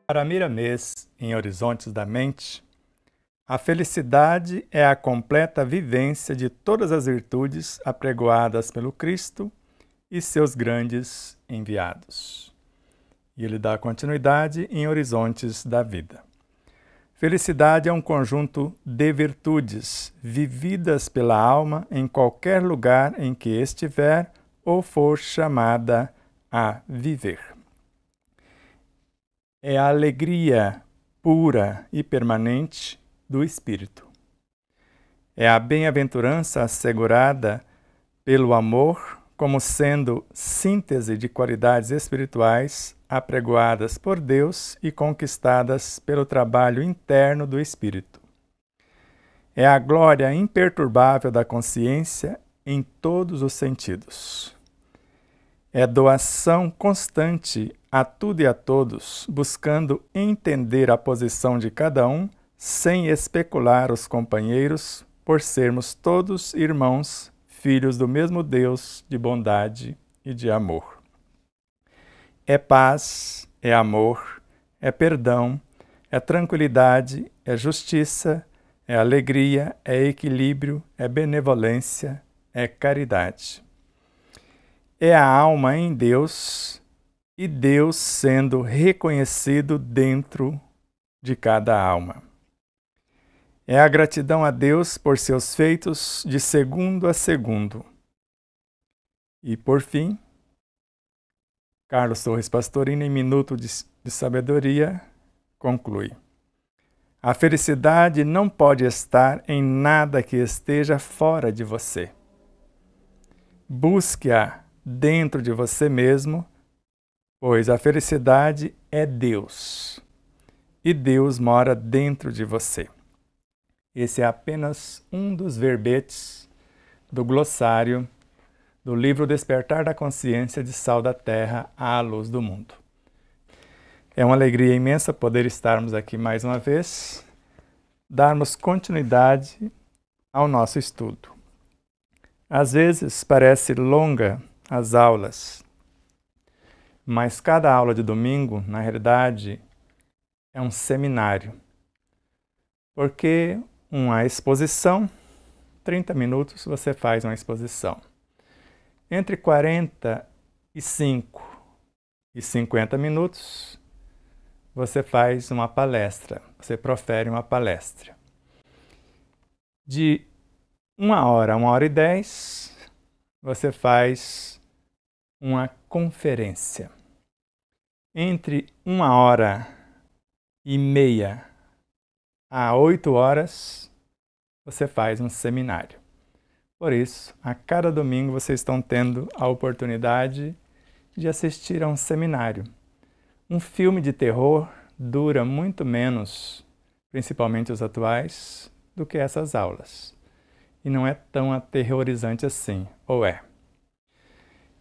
Para Miramês, em Horizontes da Mente, a felicidade é a completa vivência de todas as virtudes apregoadas pelo Cristo e seus grandes enviados. E ele dá continuidade em Horizontes da Vida. Felicidade é um conjunto de virtudes vividas pela alma em qualquer lugar em que estiver ou for chamada a viver. É a alegria pura e permanente do Espírito. É a bem-aventurança assegurada pelo amor como sendo síntese de qualidades espirituais apregoadas por Deus e conquistadas pelo trabalho interno do Espírito. É a glória imperturbável da consciência em todos os sentidos. É doação constante a tudo e a todos, buscando entender a posição de cada um, sem especular os companheiros, por sermos todos irmãos, filhos do mesmo Deus de bondade e de amor. É paz, é amor, é perdão, é tranquilidade, é justiça, é alegria, é equilíbrio, é benevolência, é caridade. É a alma em Deus e Deus sendo reconhecido dentro de cada alma. É a gratidão a Deus por seus feitos de segundo a segundo. E, por fim, Carlos Torres Pastorini, em Minuto de Sabedoria, conclui: a felicidade não pode estar em nada que esteja fora de você. Busque-a dentro de você mesmo, pois a felicidade é Deus, e Deus mora dentro de você. Esse é apenas um dos verbetes do glossário do livro Despertar da Consciência de Sal da Terra à Luz do Mundo. É uma alegria imensa poder estarmos aqui mais uma vez, darmos continuidade ao nosso estudo. Às vezes parece longa as aulas, mas cada aula de domingo, na realidade, é um seminário. Porque uma exposição, 30 minutos você faz uma exposição. Entre 45 e 50 minutos, você faz uma palestra, você profere uma palestra. De 1 hora a 1h10, você faz uma conferência. Entre 1h30 a 8 horas, você faz um seminário. Por isso, a cada domingo vocês estão tendo a oportunidade de assistir a um seminário. Um filme de terror dura muito menos, principalmente os atuais, do que essas aulas. E não é tão aterrorizante assim, ou é?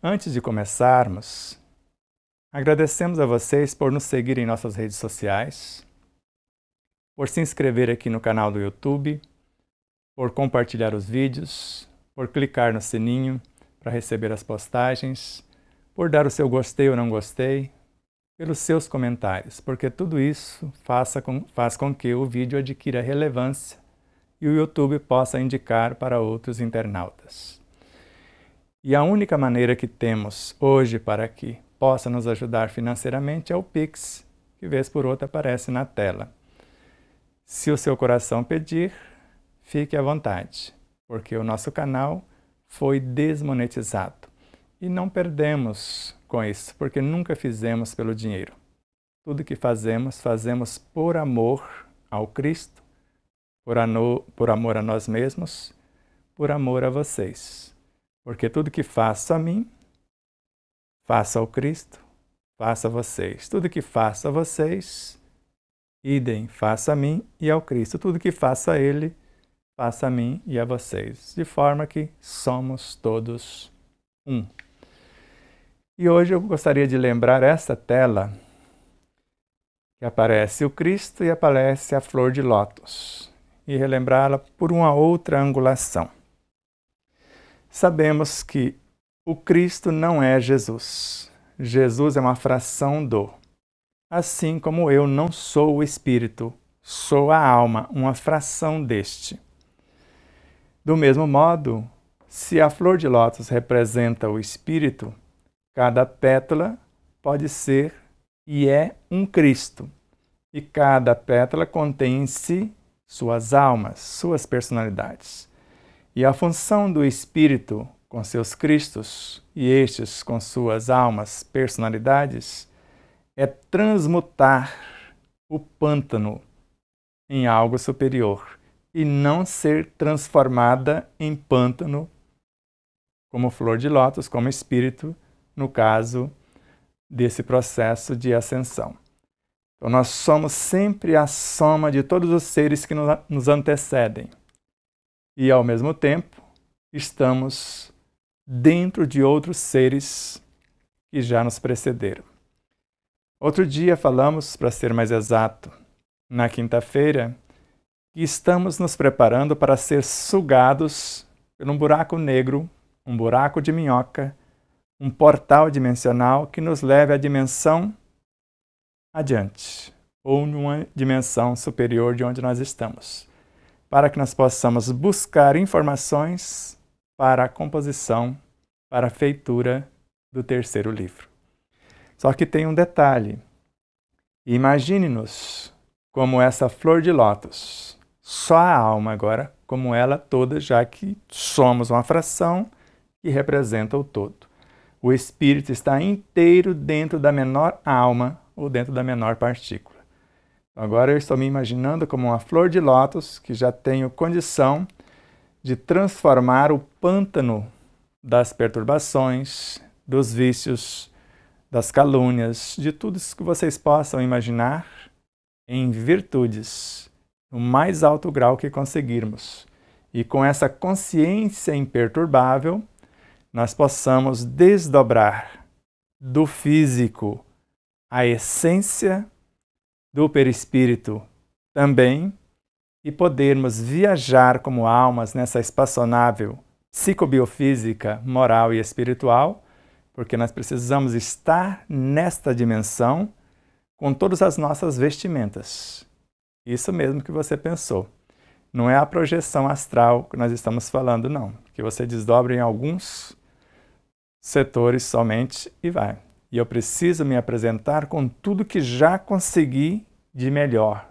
Antes de começarmos, agradecemos a vocês por nos seguir em nossas redes sociais, por se inscrever aqui no canal do YouTube, por compartilhar os vídeos, por clicar no sininho para receber as postagens, por dar o seu gostei ou não gostei, pelos seus comentários, porque tudo isso faz com que o vídeo adquira relevância e o YouTube possa indicar para outros internautas. E a única maneira que temos hoje para que possa nos ajudar financeiramente é o Pix, que vez por outra aparece na tela. Se o seu coração pedir, fique à vontade, porque o nosso canal foi desmonetizado. E não perdemos com isso, porque nunca fizemos pelo dinheiro. Tudo que fazemos, fazemos por amor ao Cristo, por amor a nós mesmos, por amor a vocês. Porque tudo que faço a mim, faço ao Cristo, faço a vocês. Tudo que faço a vocês, idem, faça a mim e ao Cristo. Tudo que faço a Ele, faça a mim e a vocês. De forma que somos todos um. E hoje eu gostaria de lembrar essa tela que aparece o Cristo e aparece a flor de lótus, e relembrá-la por uma outra angulação. Sabemos que o Cristo não é Jesus. Jesus é uma fração do. assim como eu não sou o espírito, sou a alma, uma fração deste. Do mesmo modo, se a flor de lótus representa o espírito, cada pétala pode ser e é um Cristo, e cada pétala contém em si suas almas, suas personalidades. E a função do espírito com seus Cristos e estes com suas almas, personalidades, é transmutar o pântano em algo superior e não ser transformada em pântano como flor de lótus, como espírito, no caso desse processo de ascensão. Então, nós somos sempre a soma de todos os seres que nos antecedem. E, ao mesmo tempo, estamos dentro de outros seres que já nos precederam. Outro dia falamos, para ser mais exato, na quinta-feira, que estamos nos preparando para ser sugados por um buraco negro, um buraco de minhoca, um portal dimensional que nos leve à dimensão adiante, ou numa dimensão superior de onde nós estamos, para que nós possamos buscar informações para a composição, para a feitura do terceiro livro. Só que tem um detalhe. Imagine-nos como essa flor de lótus, só a alma agora, como ela toda, já que somos uma fração que representa o todo. O espírito está inteiro dentro da menor alma ou dentro da menor partícula. Agora eu estou me imaginando como uma flor de lótus que já tenho condição de transformar o pântano das perturbações, dos vícios, das calúnias, de tudo isso que vocês possam imaginar em virtudes, no mais alto grau que conseguirmos. E com essa consciência imperturbável, nós possamos desdobrar do físico a essência, do perispírito também, e podermos viajar como almas nessa espaçonável psicobiofísica, moral e espiritual, porque nós precisamos estar nesta dimensão com todas as nossas vestimentas. Isso mesmo que você pensou. Não é a projeção astral que nós estamos falando, não. Que você desdobra em alguns setores somente e vai. E eu preciso me apresentar com tudo que já consegui de melhor,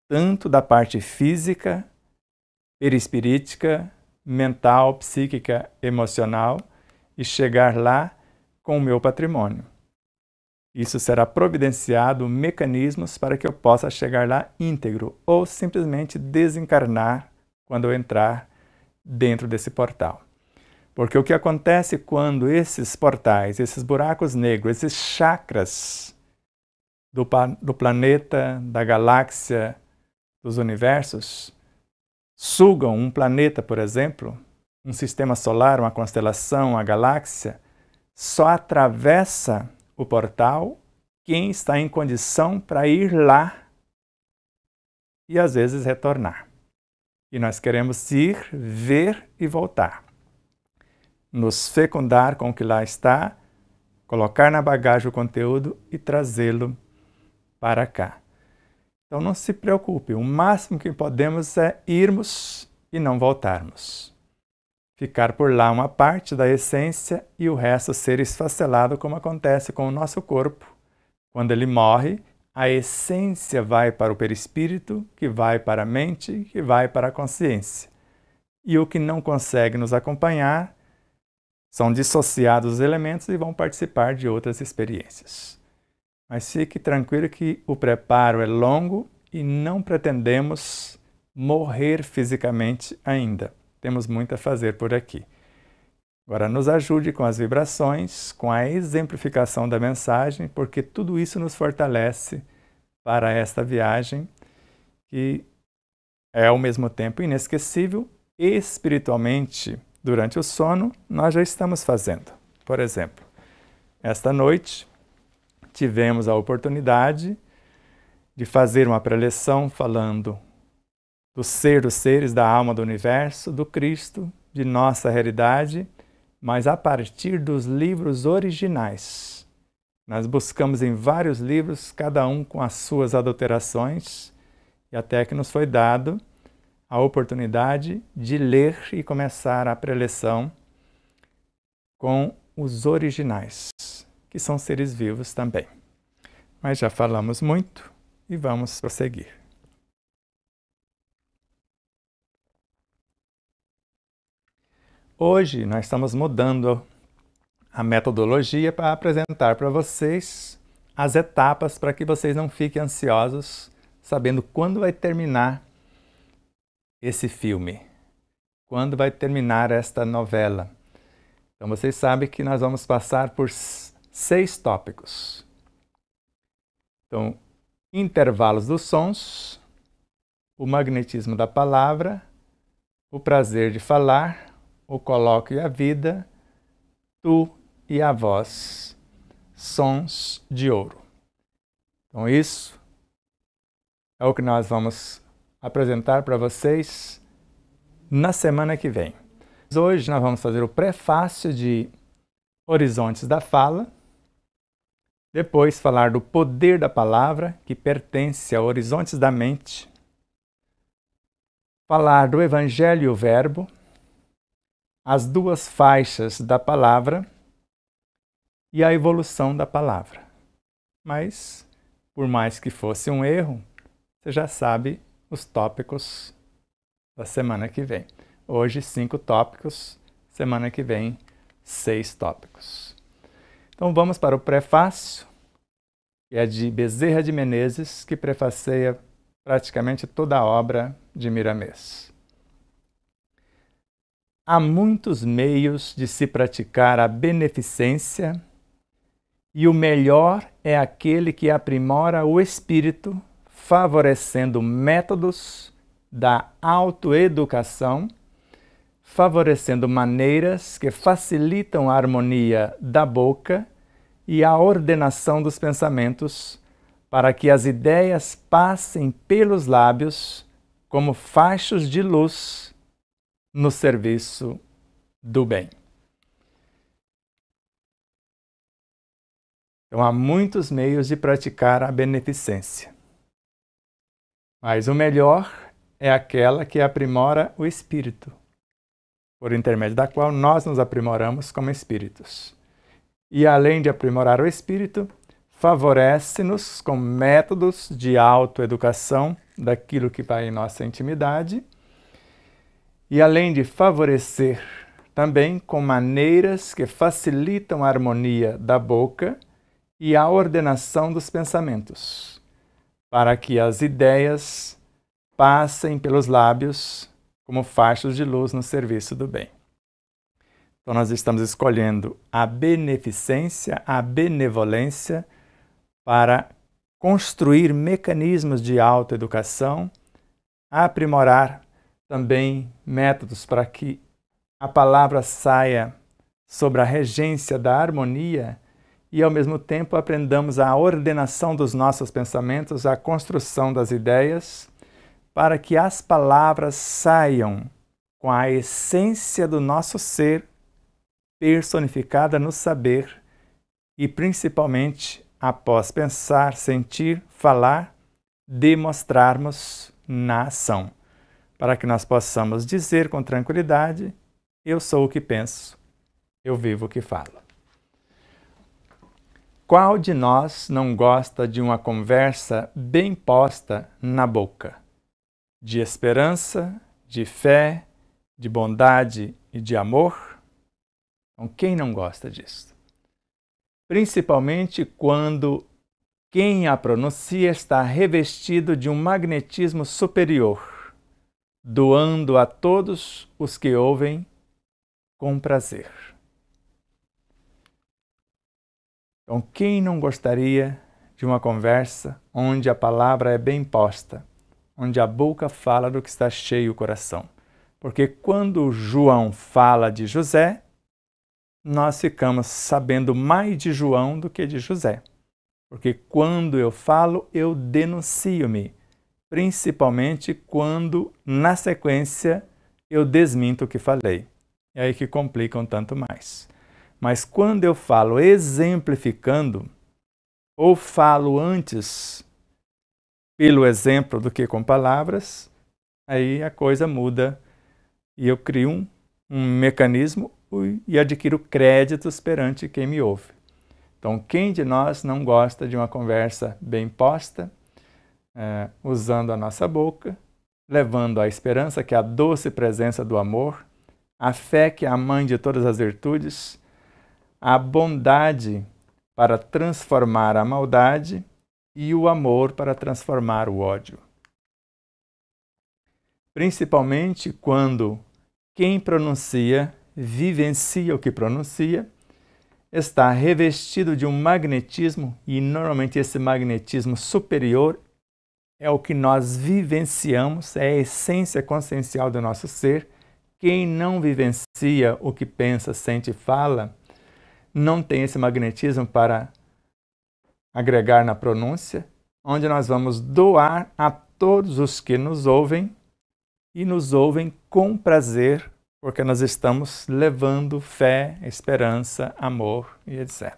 tanto da parte física, perispirítica, mental, psíquica, emocional, e chegar lá com o meu patrimônio. Isso será providenciado mecanismos para que eu possa chegar lá íntegro ou simplesmente desencarnar quando eu entrar dentro desse portal. Porque o que acontece quando esses portais, esses buracos negros, esses chakras do planeta, da galáxia, dos universos, sugam um planeta, por exemplo, um sistema solar, uma constelação, uma galáxia, só atravessa o portal quem está em condição para ir lá e às vezes retornar. E nós queremos ir, ver e voltar. Nos fecundar com o que lá está, colocar na bagagem o conteúdo e trazê-lo para cá. Então não se preocupe, o máximo que podemos é irmos e não voltarmos. Ficar por lá uma parte da essência e o resto ser esfacelado, como acontece com o nosso corpo. Quando ele morre, a essência vai para o perispírito, que vai para a mente, que vai para a consciência. E o que não consegue nos acompanhar são dissociados os elementos e vão participar de outras experiências. Mas fique tranquilo que o preparo é longo e não pretendemos morrer fisicamente ainda. Temos muito a fazer por aqui. Agora nos ajude com as vibrações, com a exemplificação da mensagem, porque tudo isso nos fortalece para esta viagem que é ao mesmo tempo inesquecível e espiritualmente. Durante o sono, nós já estamos fazendo. Por exemplo, esta noite tivemos a oportunidade de fazer uma preleção falando do ser dos seres, da alma do universo, do Cristo, de nossa realidade, mas a partir dos livros originais. Nós buscamos em vários livros, cada um com as suas adulterações, e até que nos foi dado a oportunidade de ler e começar a preleção com os originais, que são seres vivos também. Mas já falamos muito e vamos prosseguir. Hoje nós estamos mudando a metodologia para apresentar para vocês as etapas para que vocês não fiquem ansiosos sabendo quando vai terminar esse filme, quando vai terminar esta novela. Então vocês sabem que nós vamos passar por 6 tópicos. Então, intervalos dos sons, o magnetismo da palavra, o prazer de falar, o colóquio e a vida, tu e a voz, sons de ouro. Então isso é o que nós vamos apresentar para vocês na semana que vem. Hoje nós vamos fazer o prefácio de Horizontes da Fala, depois falar do poder da palavra, que pertence a Horizontes da Mente, falar do Evangelho e o Verbo, as 2 faixas da palavra e a evolução da palavra. Mas, por mais que fosse um erro, você já sabe os tópicos da semana que vem. Hoje, 5 tópicos, semana que vem, 6 tópicos. Então vamos para o prefácio, que é de Bezerra de Menezes, que prefaceia praticamente toda a obra de Miramês. Há muitos meios de se praticar a beneficência, e o melhor é aquele que aprimora o espírito, favorecendo métodos da autoeducação, favorecendo maneiras que facilitam a harmonia da boca e a ordenação dos pensamentos, para que as ideias passem pelos lábios como fachos de luz no serviço do bem. Então, há muitos meios de praticar a beneficência, mas o melhor é aquela que aprimora o espírito, por intermédio da qual nós nos aprimoramos como espíritos. E além de aprimorar o espírito, favorece-nos com métodos de autoeducação daquilo que vai em nossa intimidade, e além de favorecer também com maneiras que facilitam a harmonia da boca e a ordenação dos pensamentos, para que as ideias passem pelos lábios como fachos de luz no serviço do bem. Então nós estamos escolhendo a beneficência, a benevolência, para construir mecanismos de autoeducação, aprimorar também métodos para que a palavra saia sobre a regência da harmonia e, ao mesmo tempo, aprendamos a ordenação dos nossos pensamentos, a construção das ideias, para que as palavras saiam com a essência do nosso ser personificada no saber e, principalmente, após pensar, sentir, falar, demonstrarmos na ação, para que nós possamos dizer com tranquilidade: eu sou o que penso, eu vivo o que falo. Qual de nós não gosta de uma conversa bem posta na boca? De esperança, de fé, de bondade e de amor? Então, quem não gosta disso? Principalmente quando quem a pronuncia está revestido de um magnetismo superior, doando a todos os que ouvem com prazer. Então, quem não gostaria de uma conversa onde a palavra é bem posta, onde a boca fala do que está cheio o coração? Porque quando João fala de José, nós ficamos sabendo mais de João do que de José. Porque quando eu falo, eu denuncio-me, principalmente quando, na sequência, eu desminto o que falei. É aí que complica um tanto mais. Mas quando eu falo exemplificando, ou falo antes pelo exemplo do que com palavras, aí a coisa muda e eu crio um mecanismo e adquiro créditos perante quem me ouve. Então, quem de nós não gosta de uma conversa bem posta, usando a nossa boca, levando a esperança, que é a doce presença do amor, a fé, que é a mãe de todas as virtudes, a bondade para transformar a maldade e o amor para transformar o ódio. Principalmente quando quem pronuncia, vivencia o que pronuncia, está revestido de um magnetismo, e normalmente esse magnetismo superior é o que nós vivenciamos, é a essência consciencial do nosso ser. Quem não vivencia o que pensa, sente e fala, não tem esse magnetismo para agregar na pronúncia, onde nós vamos doar a todos os que nos ouvem e nos ouvem com prazer, porque nós estamos levando fé, esperança, amor e etc.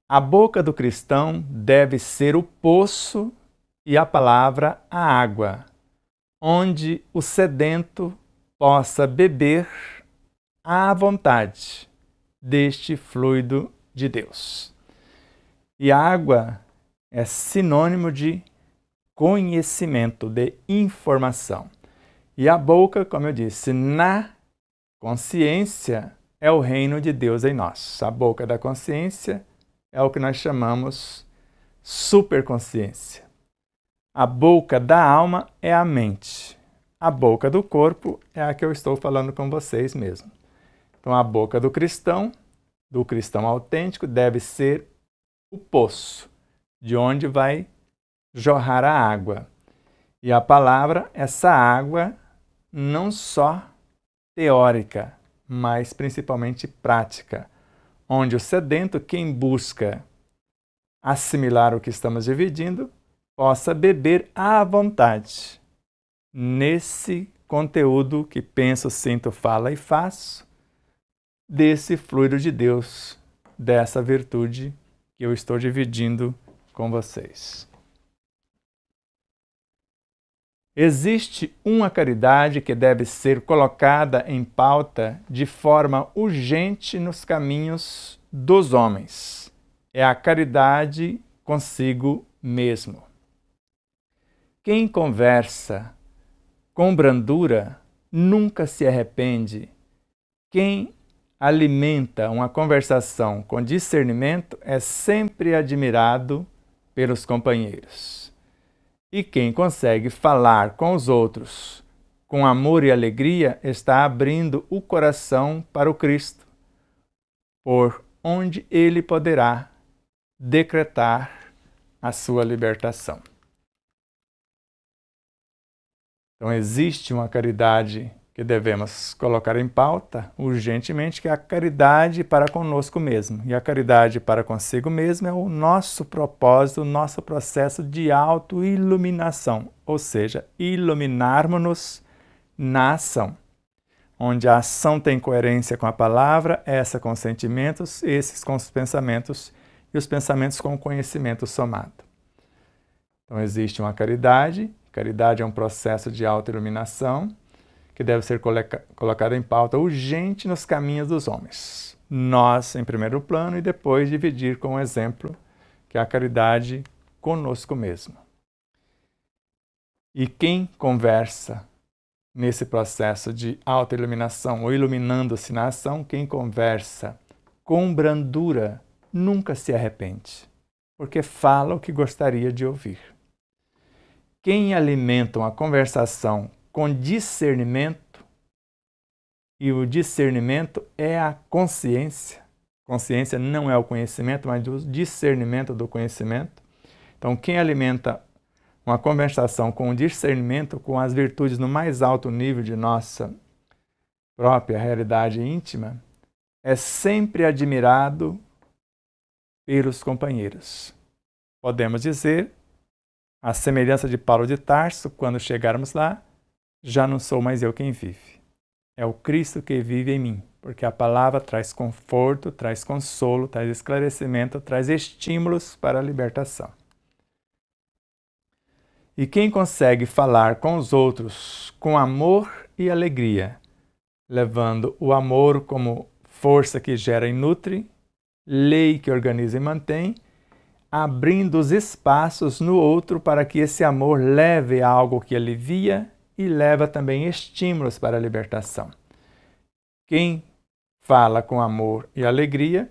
A boca do cristão deve ser o poço e a palavra a água, onde o sedento possa beber à vontade deste fluido de Deus. E a água é sinônimo de conhecimento, de informação. E a boca, como eu disse, na consciência é o reino de Deus em nós. A boca da consciência é o que nós chamamos superconsciência. A boca da alma é a mente. A boca do corpo é a que eu estou falando com vocês mesmo. Então, a boca do cristão autêntico, deve ser o poço, de onde vai jorrar a água. E a palavra, essa água, não só teórica, mas principalmente prática, onde o sedento, quem busca assimilar o que estamos dividindo, possa beber à vontade nesse conteúdo que penso, sinto, falo e faço, desse fluido de Deus, dessa virtude que eu estou dividindo com vocês. Existe uma caridade que deve ser colocada em pauta de forma urgente nos caminhos dos homens. É a caridade consigo mesmo. Quem conversa com brandura nunca se arrepende. Quem alimenta uma conversação com discernimento é sempre admirado pelos companheiros. E quem consegue falar com os outros com amor e alegria está abrindo o coração para o Cristo, por onde ele poderá decretar a sua libertação. Então existe uma caridade que devemos colocar em pauta urgentemente, que é a caridade para conosco mesmo. E a caridade para consigo mesmo é o nosso propósito, o nosso processo de autoiluminação, ou seja, iluminarmos-nos na ação. Onde a ação tem coerência com a palavra, essa com os sentimentos, esses com os pensamentos e os pensamentos com o conhecimento somado. Então existe uma caridade. Caridade é um processo de autoiluminação que deve ser colocado em pauta urgente nos caminhos dos homens. Nós, em primeiro plano, e depois dividir com o exemplo, que é a caridade conosco mesmo. E quem conversa nesse processo de autoiluminação, ou iluminando-se na ação, quem conversa com brandura nunca se arrepende, porque fala o que gostaria de ouvir. Quem alimenta uma conversação com discernimento, e o discernimento é a consciência. Consciência não é o conhecimento, mas o discernimento do conhecimento. Então, quem alimenta uma conversação com o discernimento, com as virtudes no mais alto nível de nossa própria realidade íntima, é sempre admirado pelos companheiros. Podemos dizer, à semelhança de Paulo de Tarso, quando chegarmos lá, já não sou mais eu quem vive. é o Cristo que vive em mim, porque a palavra traz conforto, traz consolo, traz esclarecimento, traz estímulos para a libertação. E quem consegue falar com os outros com amor e alegria, levando o amor como força que gera e nutre, lei que organiza e mantém, abrindo os espaços no outro para que esse amor leve a algo que alivia e leva também estímulos para a libertação. Quem fala com amor e alegria,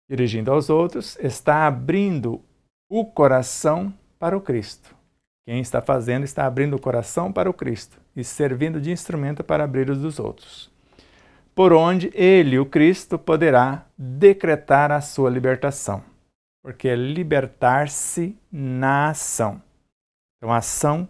dirigindo aos outros, está abrindo o coração para o Cristo. Quem está fazendo está abrindo o coração para o Cristo e servindo de instrumento para abrir os dos outros, por onde ele, o Cristo, poderá decretar a sua libertação, porque é libertar-se na ação. Então, a ação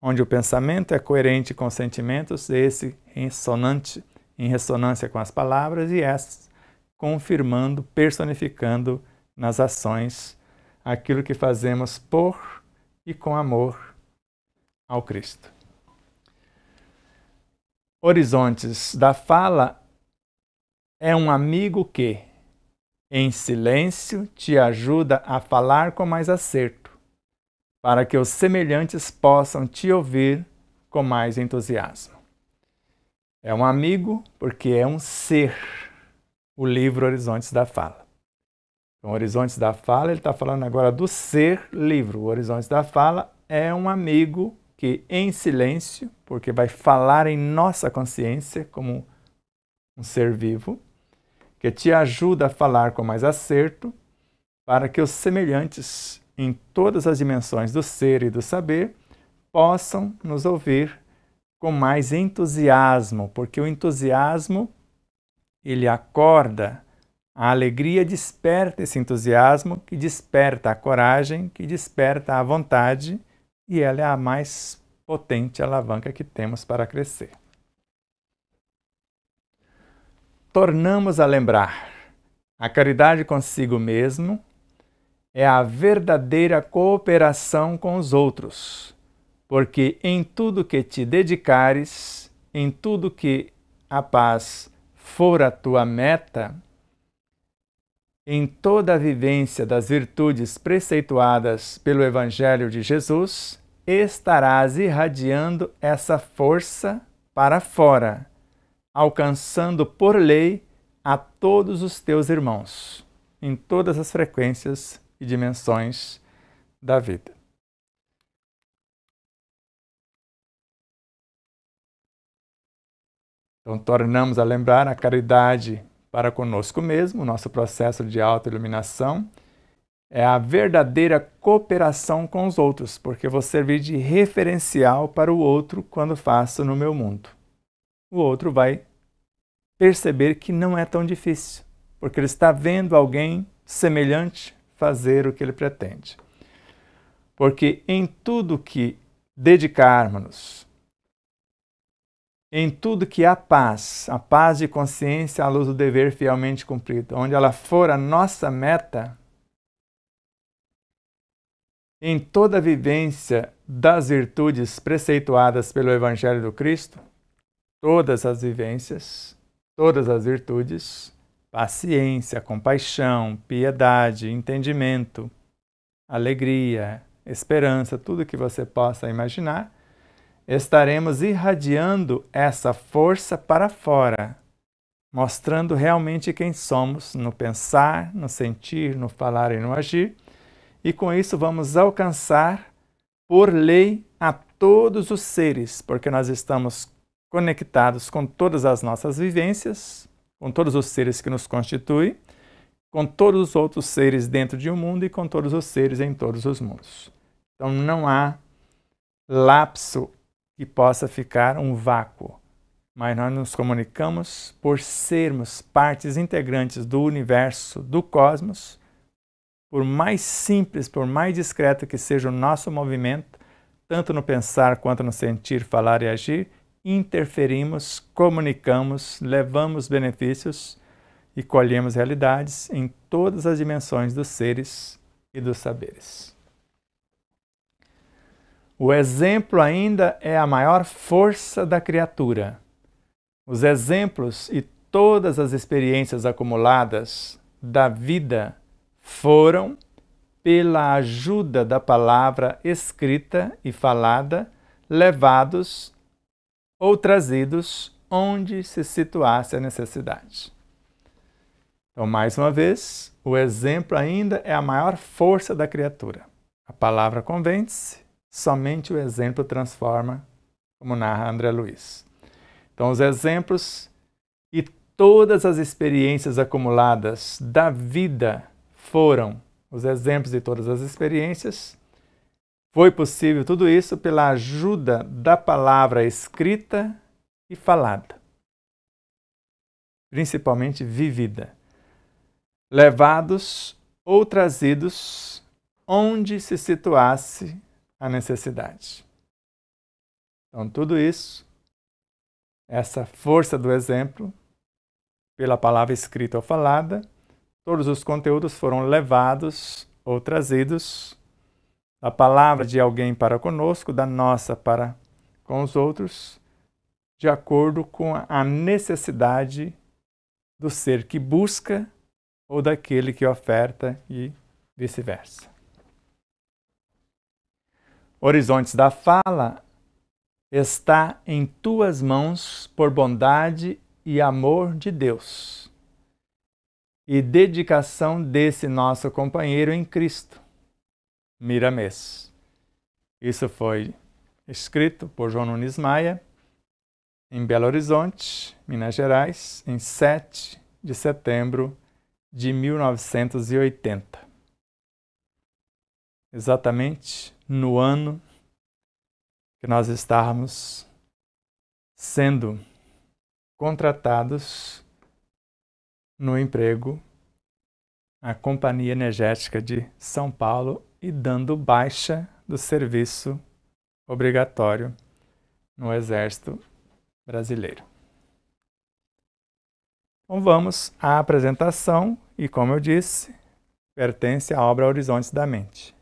onde o pensamento é coerente com os sentimentos, esse em ressonância com as palavras, e essas confirmando, personificando nas ações aquilo que fazemos por e com amor ao Cristo. Horizontes da Fala é um amigo que, em silêncio, te ajuda a falar com mais acerto, para que os semelhantes possam te ouvir com mais entusiasmo. É um amigo porque é um ser, o livro Horizontes da Fala. Então, Horizontes da Fala, ele está falando agora do ser livro. O Horizontes da Fala é um amigo que, em silêncio, porque vai falar em nossa consciência como um ser vivo, que te ajuda a falar com mais acerto, para que os semelhantes em todas as dimensões do ser e do saber possam nos ouvir com mais entusiasmo, porque o entusiasmo, ele acorda, a alegria desperta esse entusiasmo, que desperta a coragem, que desperta a vontade, e ela é a mais potente alavanca que temos para crescer. Tornamos a lembrar, a caridade consigo mesmo é a verdadeira cooperação com os outros, porque em tudo que te dedicares, em tudo que a paz for a tua meta, em toda a vivência das virtudes preceituadas pelo Evangelho de Jesus, estarás irradiando essa força para fora, alcançando por lei a todos os teus irmãos, em todas as frequências e dimensões da vida. Então, tornamos a lembrar a caridade para conosco mesmo, nosso processo de autoiluminação, é a verdadeira cooperação com os outros, porque vou servir de referencial para o outro quando faço no meu mundo. O outro vai perceber que não é tão difícil, porque ele está vendo alguém semelhante fazer o que ele pretende. Porque em tudo que dedicarmos-nos, em tudo que a paz de consciência à luz do dever fielmente cumprido, onde ela for a nossa meta, em toda a vivência das virtudes preceituadas pelo Evangelho do Cristo, todas as vivências, todas as virtudes, paciência, compaixão, piedade, entendimento, alegria, esperança, tudo que você possa imaginar, estaremos irradiando essa força para fora, mostrando realmente quem somos no pensar, no sentir, no falar e no agir, e com isso vamos alcançar, por lei, a todos os seres, porque nós estamos conectados com todas as nossas vivências, com todos os seres que nos constituem, com todos os outros seres dentro de um mundo e com todos os seres em todos os mundos. Então não há lapso que possa ficar um vácuo, mas nós nos comunicamos por sermos partes integrantes do universo, do cosmos. Por mais simples, por mais discreto que seja o nosso movimento, tanto no pensar quanto no sentir, falar e agir, interferimos, comunicamos, levamos benefícios e colhemos realidades em todas as dimensões dos seres e dos saberes. O exemplo ainda é a maior força da criatura, Os exemplos e todas as experiências acumuladas da vida foram, pela ajuda da palavra escrita e falada, levados ou trazidos onde se situasse a necessidade. Então, mais uma vez, o exemplo ainda é a maior força da criatura. A palavra convence, somente o exemplo transforma, como narra André Luiz. Então, os exemplos e todas as experiências acumuladas da vida foram, os exemplos e todas as experiências, foi possível tudo isso pela ajuda da palavra escrita e falada, principalmente vivida, levados ou trazidos onde se situasse a necessidade. Então, tudo isso, essa força do exemplo, pela palavra escrita ou falada, todos os conteúdos foram levados ou trazidos da palavra de alguém para conosco, da nossa para com os outros, de acordo com a necessidade do ser que busca ou daquele que oferta e vice-versa. Horizontes da fala está em tuas mãos por bondade e amor de Deus e dedicação desse nosso companheiro em Cristo, Miramês. Isso foi escrito por João Nunes Maia em Belo Horizonte, Minas Gerais, em 7 de setembro de 1980. Exatamente no ano que nós estávamos sendo contratados no emprego à Companhia Energética de São Paulo e dando baixa do serviço obrigatório no Exército Brasileiro. Então vamos à apresentação e, como eu disse, pertence à obra Horizontes da Mente.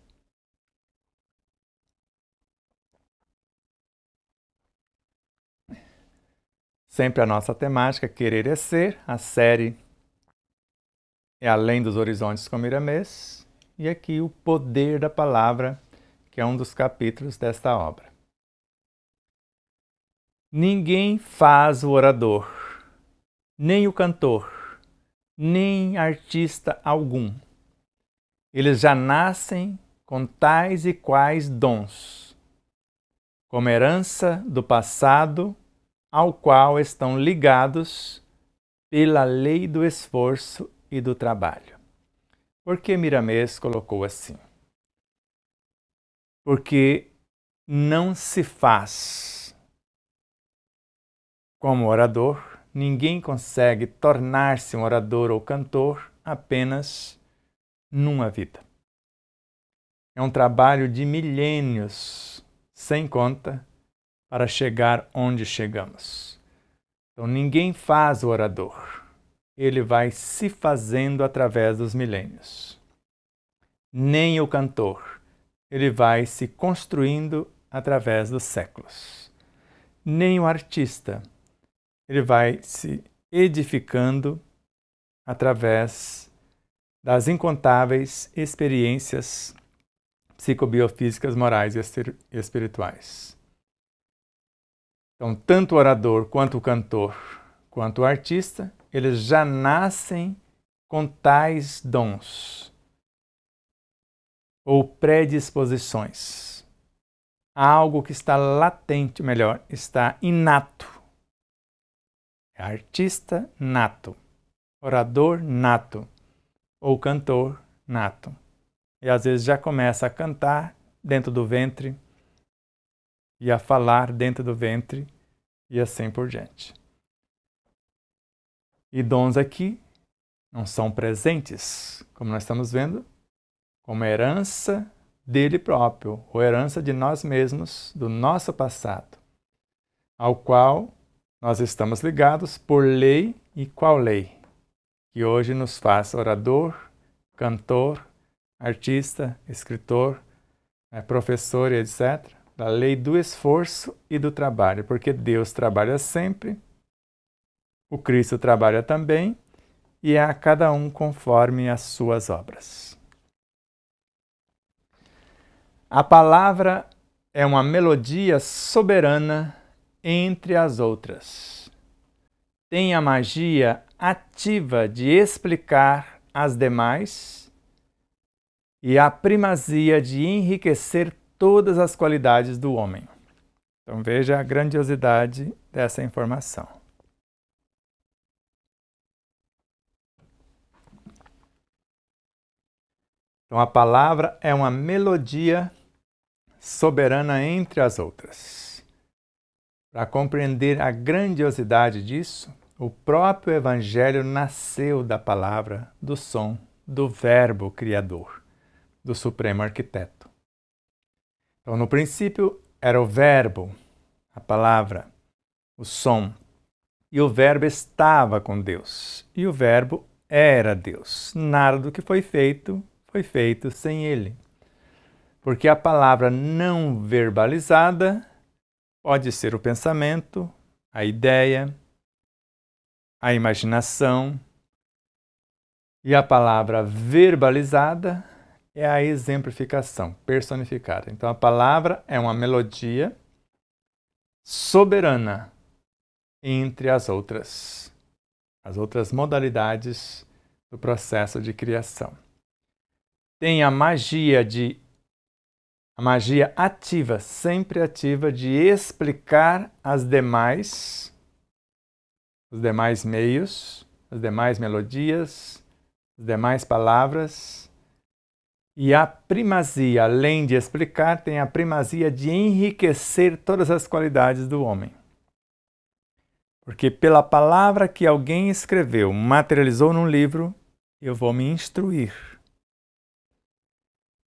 Sempre a nossa temática, Querer é Ser, a série é Além dos Horizontes com Miramês, e aqui o Poder da Palavra, que é um dos capítulos desta obra. Ninguém faz o orador, nem o cantor, nem artista algum. Eles já nascem com tais e quais dons, como herança do passado, ao qual estão ligados pela lei do esforço e do trabalho. Por que Miramês colocou assim? Porque não se faz como orador, ninguém consegue tornar-se um orador ou cantor apenas numa vida. É um trabalho de milênios, sem conta, para chegar onde chegamos. Então, ninguém faz o orador. Ele vai se fazendo através dos milênios. Nem o cantor. Ele vai se construindo através dos séculos. Nem o artista. Ele vai se edificando através das incontáveis experiências psicobiofísicas, morais e espirituais. Então, tanto o orador, quanto o cantor, quanto o artista, eles já nascem com tais dons ou predisposições. Algo que está latente, melhor, está inato. É artista nato, orador nato ou cantor nato. E às vezes já começa a cantar dentro do ventre e a falar dentro do ventre e assim por diante. E dons aqui não são presentes, como nós estamos vendo, como herança dele próprio, ou herança de nós mesmos, do nosso passado, ao qual nós estamos ligados por lei. E qual lei? Que hoje nos faz orador, cantor, artista, escritor, professor e etc., da lei do esforço e do trabalho, porque Deus trabalha sempre O Cristo trabalha também e é a cada um conforme as suas obras. A palavra é uma melodia soberana entre as outras. Tem a magia ativa de explicar as demais e a primazia de enriquecer todas as qualidades do homem. Então veja a grandiosidade dessa informação. Então a palavra é uma melodia soberana entre as outras. Para compreender a grandiosidade disso, o próprio Evangelho nasceu da palavra, do som, do Verbo Criador, do Supremo Arquiteto. Então, no princípio, era o Verbo, a palavra, o som, e o Verbo estava com Deus, e o Verbo era Deus. Nada do que foi feito sem Ele. Porque a palavra não verbalizada pode ser o pensamento, a ideia, a imaginação, e a palavra verbalizada é a exemplificação, personificada. Então a palavra é uma melodia soberana entre as outras modalidades do processo de criação. Tem a magia ativa, sempre ativa, de explicar os demais meios, as demais melodias, as demais palavras. E a primazia, além de explicar, tem a primazia de enriquecer todas as qualidades do homem. Porque pela palavra que alguém escreveu, materializou num livro, eu vou me instruir.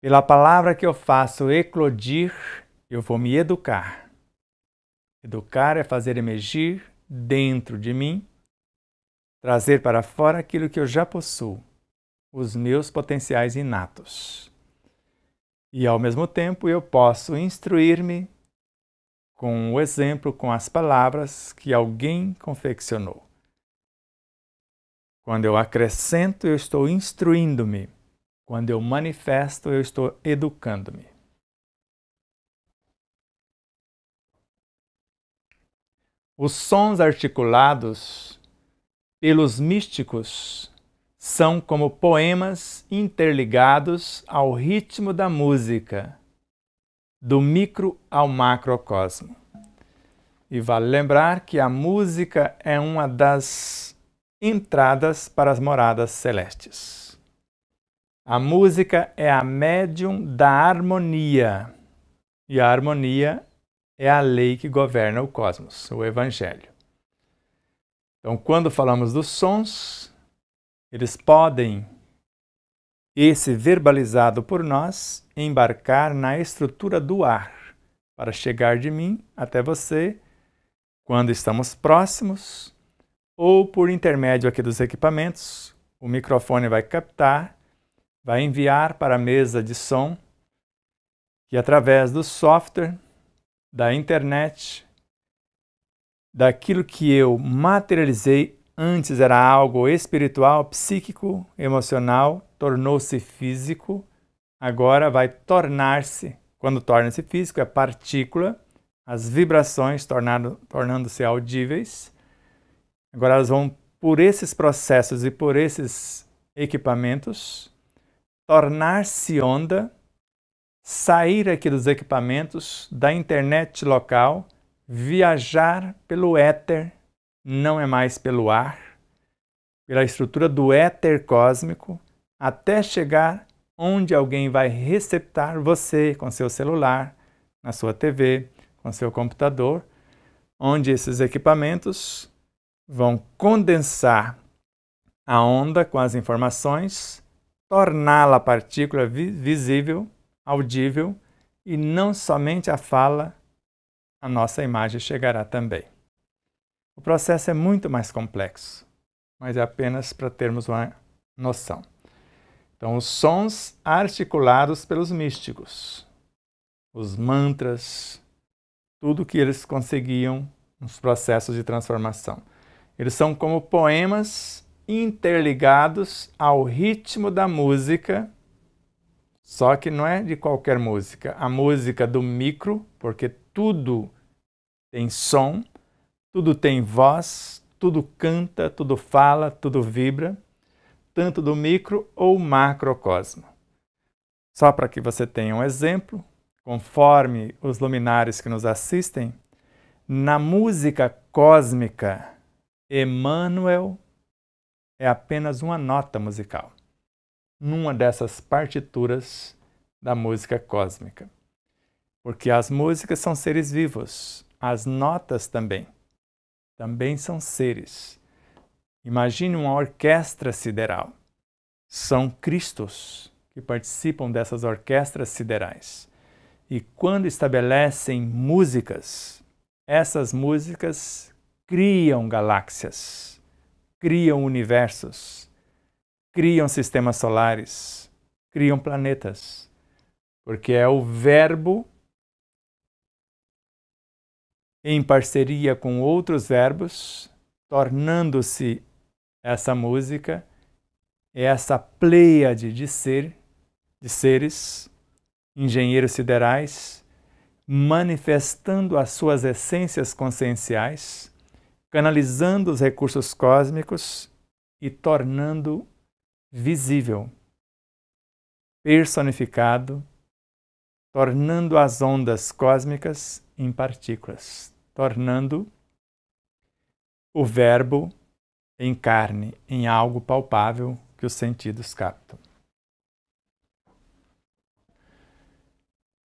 Pela palavra que eu faço eclodir, eu vou me educar. Educar é fazer emergir dentro de mim, trazer para fora aquilo que eu já possuo, os meus potenciais inatos. E ao mesmo tempo eu posso instruir-me com o exemplo, com as palavras que alguém confeccionou. Quando eu acrescento, eu estou instruindo-me. Quando eu manifesto, eu estou educando-me. Os sons articulados pelos místicos são como poemas interligados ao ritmo da música, do micro ao macrocosmo. E vale lembrar que a música é uma das entradas para as moradas celestes. A música é a médium da harmonia, e a harmonia é a lei que governa o cosmos, o Evangelho. Então, quando falamos dos sons, eles podem, esse verbalizado por nós, embarcar na estrutura do ar, para chegar de mim até você, quando estamos próximos, ou por intermédio aqui dos equipamentos, o microfone vai captar, vai enviar para a mesa de som, que através do software, da internet, daquilo que eu materializei, antes era algo espiritual, psíquico, emocional, tornou-se físico, agora vai tornar-se, quando torna-se físico, é partícula, as vibrações tornando-se audíveis. Agora elas vão por esses processos e por esses equipamentos, tornar-se onda, sair aqui dos equipamentos, da internet local, viajar pelo éter, não é mais pelo ar, pela estrutura do éter cósmico, até chegar onde alguém vai receptar você com seu celular, na sua TV, com seu computador, onde esses equipamentos vão condensar a onda com as informações, torná-la partícula visível, audível, e não somente a fala, a nossa imagem chegará também. O processo é muito mais complexo, mas é apenas para termos uma noção. Então, os sons articulados pelos místicos, os mantras, tudo que eles conseguiam nos processos de transformação. Eles são como poemas interligados ao ritmo da música, só que não é de qualquer música. A música do micro, porque tudo tem som, tudo tem voz, tudo canta, tudo fala, tudo vibra, tanto do micro ou macrocosmo. Só para que você tenha um exemplo, conforme os luminares que nos assistem, na música cósmica, Emmanuel é apenas uma nota musical, numa dessas partituras da música cósmica. Porque as músicas são seres vivos, as notas também são seres. Imagine uma orquestra sideral. São Cristos que participam dessas orquestras siderais. E quando estabelecem músicas, essas músicas criam galáxias, criam universos, criam sistemas solares, criam planetas, porque é o verbo em parceria com outros verbos, tornando-se essa música, essa pleiade de seres, engenheiros siderais, manifestando as suas essências conscienciais, canalizando os recursos cósmicos e tornando visível, personificado, tornando as ondas cósmicas em partículas, tornando o verbo em carne, em algo palpável que os sentidos captam.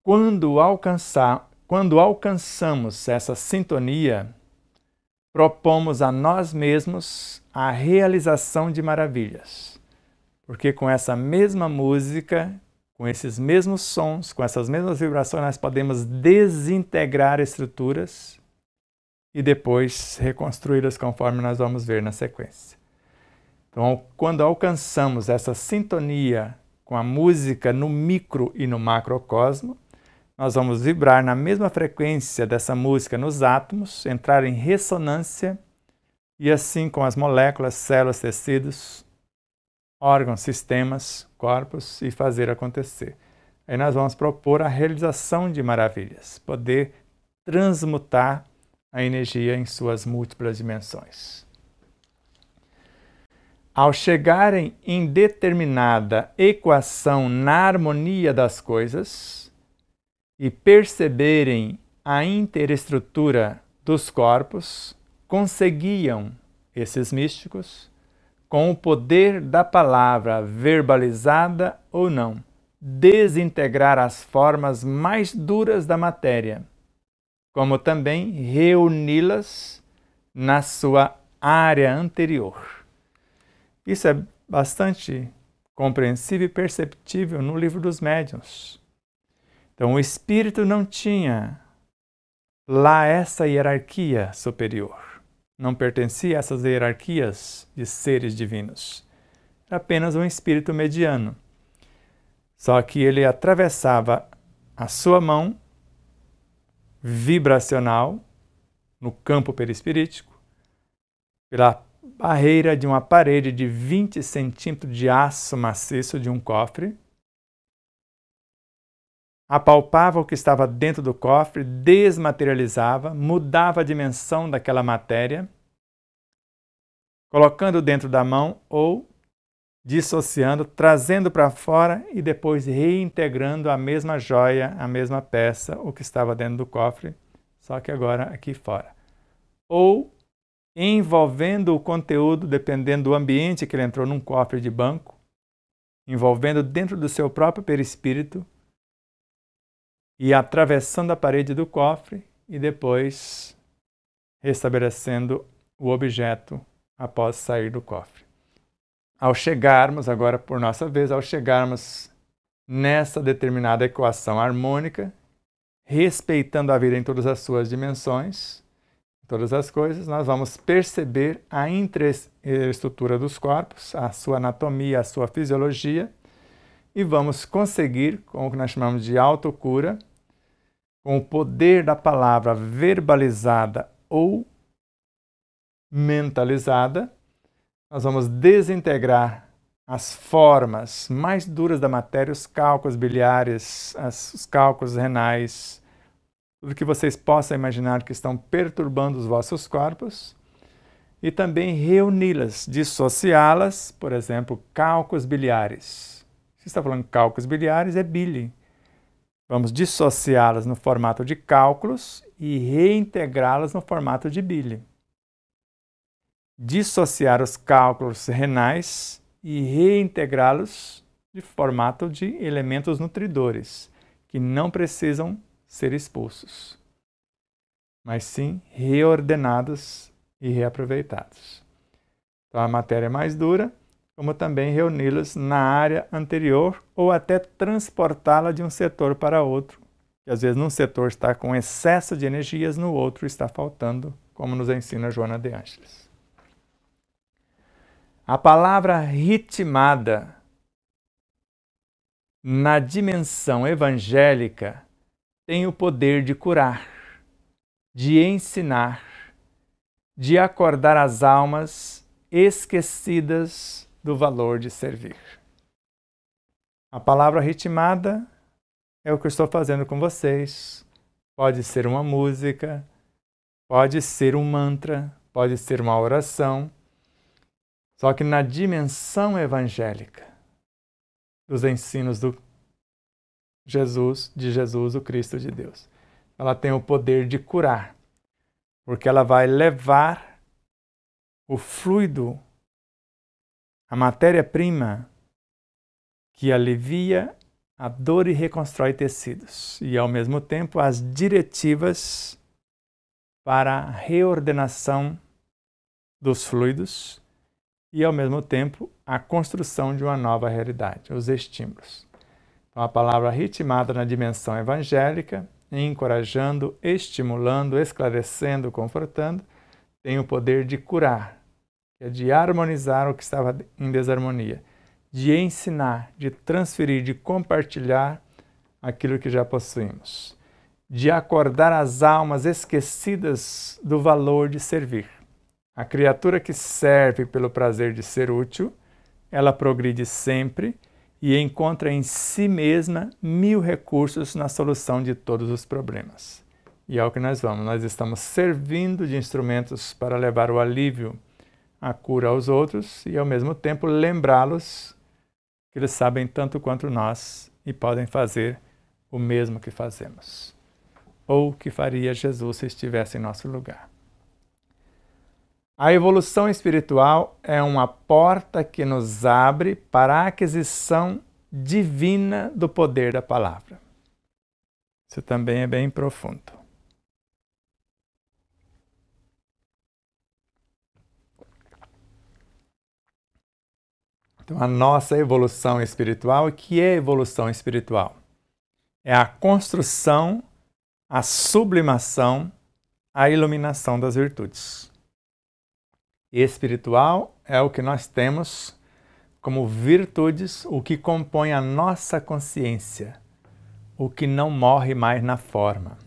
Quando alcançamos essa sintonia, propomos a nós mesmos a realização de maravilhas. Porque com essa mesma música, com esses mesmos sons, com essas mesmas vibrações, nós podemos desintegrar estruturas e depois reconstruí-las conforme nós vamos ver na sequência. Então, quando alcançamos essa sintonia com a música no micro e no macrocosmo, nós vamos vibrar na mesma frequência dessa música nos átomos, entrar em ressonância e assim com as moléculas, células, tecidos, órgãos, sistemas, corpos e fazer acontecer. Aí nós vamos propor a realização de maravilhas, poder transmutar a energia em suas múltiplas dimensões. Ao chegarem em determinada equação na harmonia das coisas e perceberem a interestrutura dos corpos, conseguiam, esses místicos, com o poder da palavra verbalizada ou não, desintegrar as formas mais duras da matéria, como também reuni-las na sua área anterior. Isso é bastante compreensível e perceptível no Livro dos Médiuns. Então, o espírito não tinha lá essa hierarquia superior. Não pertencia a essas hierarquias de seres divinos. Era apenas um espírito mediano. Só que ele atravessava a sua mão vibracional no campo perispirítico, pela barreira de uma parede de 20 centímetros de aço maciço de um cofre, apalpava o que estava dentro do cofre, desmaterializava, mudava a dimensão daquela matéria, colocando dentro da mão ou dissociando, trazendo para fora e depois reintegrando a mesma joia, a mesma peça, o que estava dentro do cofre, só que agora aqui fora. Ou envolvendo o conteúdo, dependendo do ambiente que ele entrou, num cofre de banco, envolvendo dentro do seu próprio perispírito e atravessando a parede do cofre e depois restabelecendo o objeto após sair do cofre. Ao chegarmos, agora por nossa vez, ao chegarmos nessa determinada equação harmônica, respeitando a vida em todas as suas dimensões, todas as coisas, nós vamos perceber a infraestrutura dos corpos, a sua anatomia, a sua fisiologia, e vamos conseguir, com o que nós chamamos de autocura, com o poder da palavra verbalizada ou mentalizada, nós vamos desintegrar as formas mais duras da matéria, os cálculos biliares, os cálculos renais, tudo que vocês possam imaginar que estão perturbando os vossos corpos, e também reuni-las, dissociá-las, por exemplo, cálculos biliares. Se está falando de cálculos biliares, é bile. Vamos dissociá-las no formato de cálculos e reintegrá-las no formato de bile. Dissociar os cálculos renais e reintegrá-los de formato de elementos nutridores, que não precisam ser expulsos, mas sim reordenados e reaproveitados. Então a matéria é mais dura, como também reuni-las na área anterior ou até transportá-la de um setor para outro, que às vezes num setor está com excesso de energias, no outro está faltando, como nos ensina Joana de Ângeles. A palavra ritmada na dimensão evangélica tem o poder de curar, de ensinar, de acordar as almas esquecidas do valor de servir. A palavra ritmada é o que eu estou fazendo com vocês. Pode ser uma música, pode ser um mantra, pode ser uma oração, só que na dimensão evangélica dos ensinos de Jesus, o Cristo de Deus. Ela tem o poder de curar, porque ela vai levar o fluido, a matéria-prima que alivia a dor e reconstrói tecidos, e ao mesmo tempo as diretivas para a reordenação dos fluidos e ao mesmo tempo a construção de uma nova realidade, os estímulos. Então a palavra ritmada na dimensão evangélica, encorajando, estimulando, esclarecendo, confortando, tem o poder de curar, que é de harmonizar o que estava em desarmonia, de ensinar, de transferir, de compartilhar aquilo que já possuímos, de acordar as almas esquecidas do valor de servir. A criatura que serve pelo prazer de ser útil, ela progride sempre e encontra em si mesma 1000 recursos na solução de todos os problemas. E é o que nós vamos. Nós estamos servindo de instrumentos para levar o alívio, a cura aos outros e, ao mesmo tempo, lembrá-los que eles sabem tanto quanto nós e podem fazer o mesmo que fazemos. Ou que faria Jesus se estivesse em nosso lugar. A evolução espiritual é uma porta que nos abre para a aquisição divina do poder da palavra. Isso também é bem profundo. Então, a nossa evolução espiritual, o que é evolução espiritual? É a construção, a sublimação, a iluminação das virtudes. Espiritual é o que nós temos como virtudes, o que compõe a nossa consciência, o que não morre mais na forma.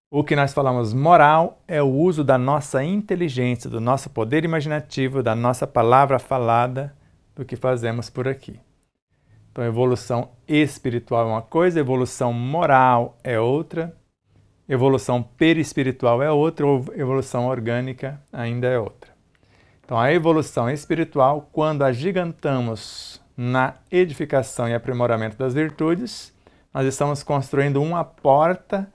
O que nós falamos moral é o uso da nossa inteligência, do nosso poder imaginativo, da nossa palavra falada, do que fazemos por aqui. Então, evolução espiritual é uma coisa, evolução moral é outra, evolução perispiritual é outra, ou evolução orgânica ainda é outra. Então, a evolução espiritual, quando agigantamos na edificação e aprimoramento das virtudes, nós estamos construindo uma porta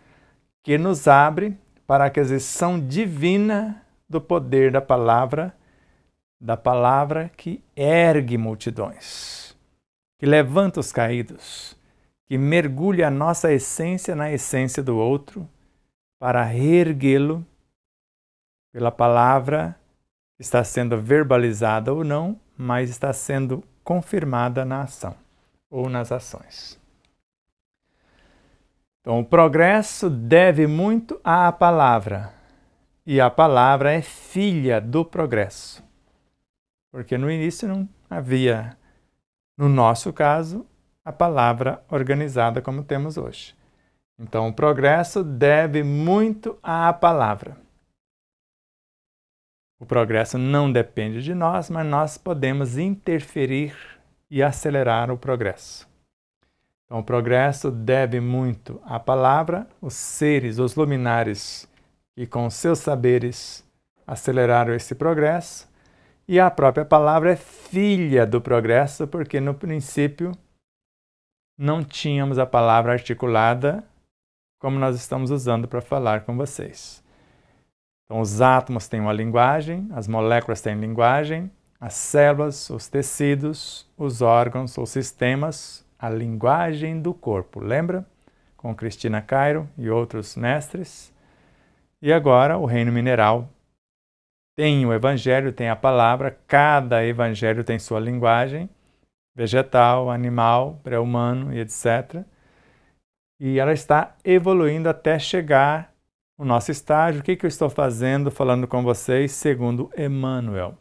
que nos abre para a aquisição divina do poder da palavra que ergue multidões, que levanta os caídos, que mergulha a nossa essência na essência do outro, para reerguê-lo pela palavra que está sendo verbalizada ou não, mas está sendo confirmada na ação ou nas ações. Então, o progresso deve muito à palavra, e a palavra é filha do progresso, porque no início não havia, no nosso caso, a palavra organizada como temos hoje. Então, o progresso deve muito à palavra. O progresso não depende de nós, mas nós podemos interferir e acelerar o progresso. Então, o progresso deve muito à palavra, os seres, os luminares, que com seus saberes aceleraram esse progresso, e a própria palavra é filha do progresso, porque no princípio não tínhamos a palavra articulada como nós estamos usando para falar com vocês. Então, os átomos têm uma linguagem, as moléculas têm linguagem, as células, os tecidos, os órgãos, os sistemas, a linguagem do corpo. Lembra? Com Cristina Cairo e outros mestres. E agora o reino mineral tem o evangelho, tem a palavra, cada evangelho tem sua linguagem, vegetal, animal, pré-humano e etc. E ela está evoluindo até chegar no nosso estágio. O que eu estou fazendo, falando com vocês, segundo Emmanuel?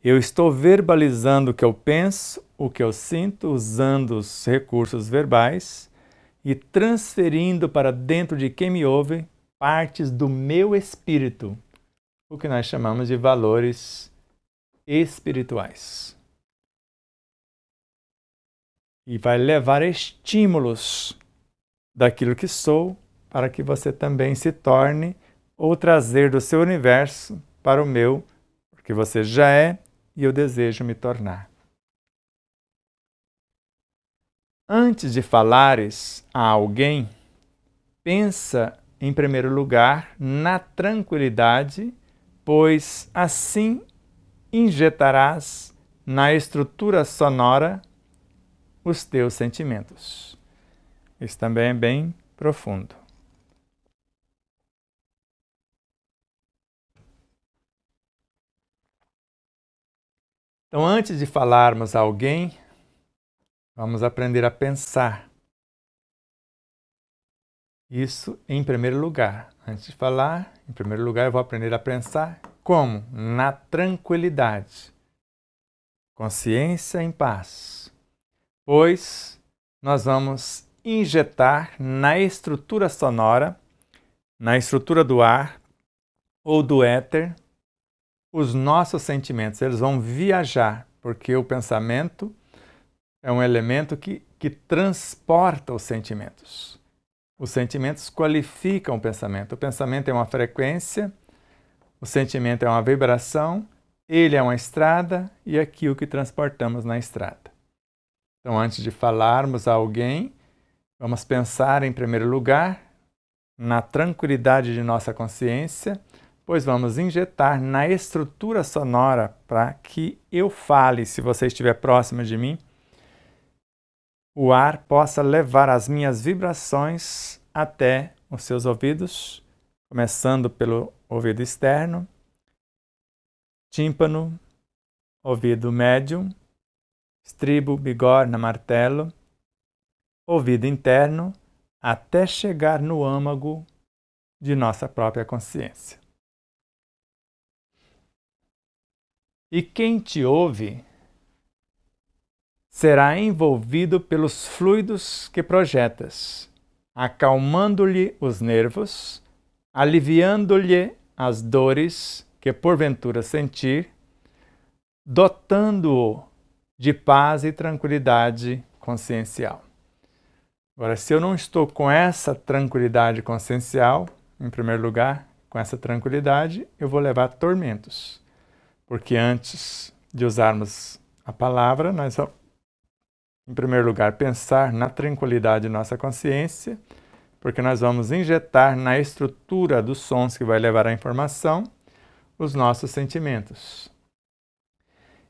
Eu estou verbalizando o que eu penso, o que eu sinto, usando os recursos verbais e transferindo para dentro de quem me ouve partes do meu espírito, o que nós chamamos de valores espirituais. E vai levar estímulos daquilo que sou para que você também se torne ou trazer do seu universo para o meu, porque você já é e eu desejo me tornar. Antes de falares a alguém, pensa em primeiro lugar na tranquilidade, pois assim injetarás na estrutura sonora os teus sentimentos. Isso também é bem profundo. Então, antes de falarmos a alguém, vamos aprender a pensar. Isso em primeiro lugar. Antes de falar, em primeiro lugar, eu vou aprender a pensar como? Na tranquilidade. Consciência em paz. Pois nós vamos injetar na estrutura sonora, na estrutura do ar ou do éter, os nossos sentimentos. Eles vão viajar, porque o pensamento é um elemento que transporta os sentimentos. Os sentimentos qualificam o pensamento. O pensamento é uma frequência, o sentimento é uma vibração, ele é uma estrada e aqui o que transportamos na estrada. Então, antes de falarmos a alguém, vamos pensar em primeiro lugar na tranquilidade de nossa consciência, pois vamos injetar na estrutura sonora para que eu fale, se você estiver próximo de mim, o ar possa levar as minhas vibrações até os seus ouvidos, começando pelo ouvido externo, tímpano, ouvido médio, estribo, bigorna, martelo, ouvido interno, até chegar no âmago de nossa própria consciência. E quem te ouve será envolvido pelos fluidos que projetas, acalmando-lhe os nervos, aliviando-lhe as dores que porventura sentir, dotando-o de paz e tranquilidade consciencial. Agora, se eu não estou com essa tranquilidade consciencial, em primeiro lugar, com essa tranquilidade, eu vou levar tormentos. Porque antes de usarmos a palavra, nós vamos, em primeiro lugar, pensar na tranquilidade de nossa consciência, porque nós vamos injetar na estrutura dos sons que vai levar a informação os nossos sentimentos.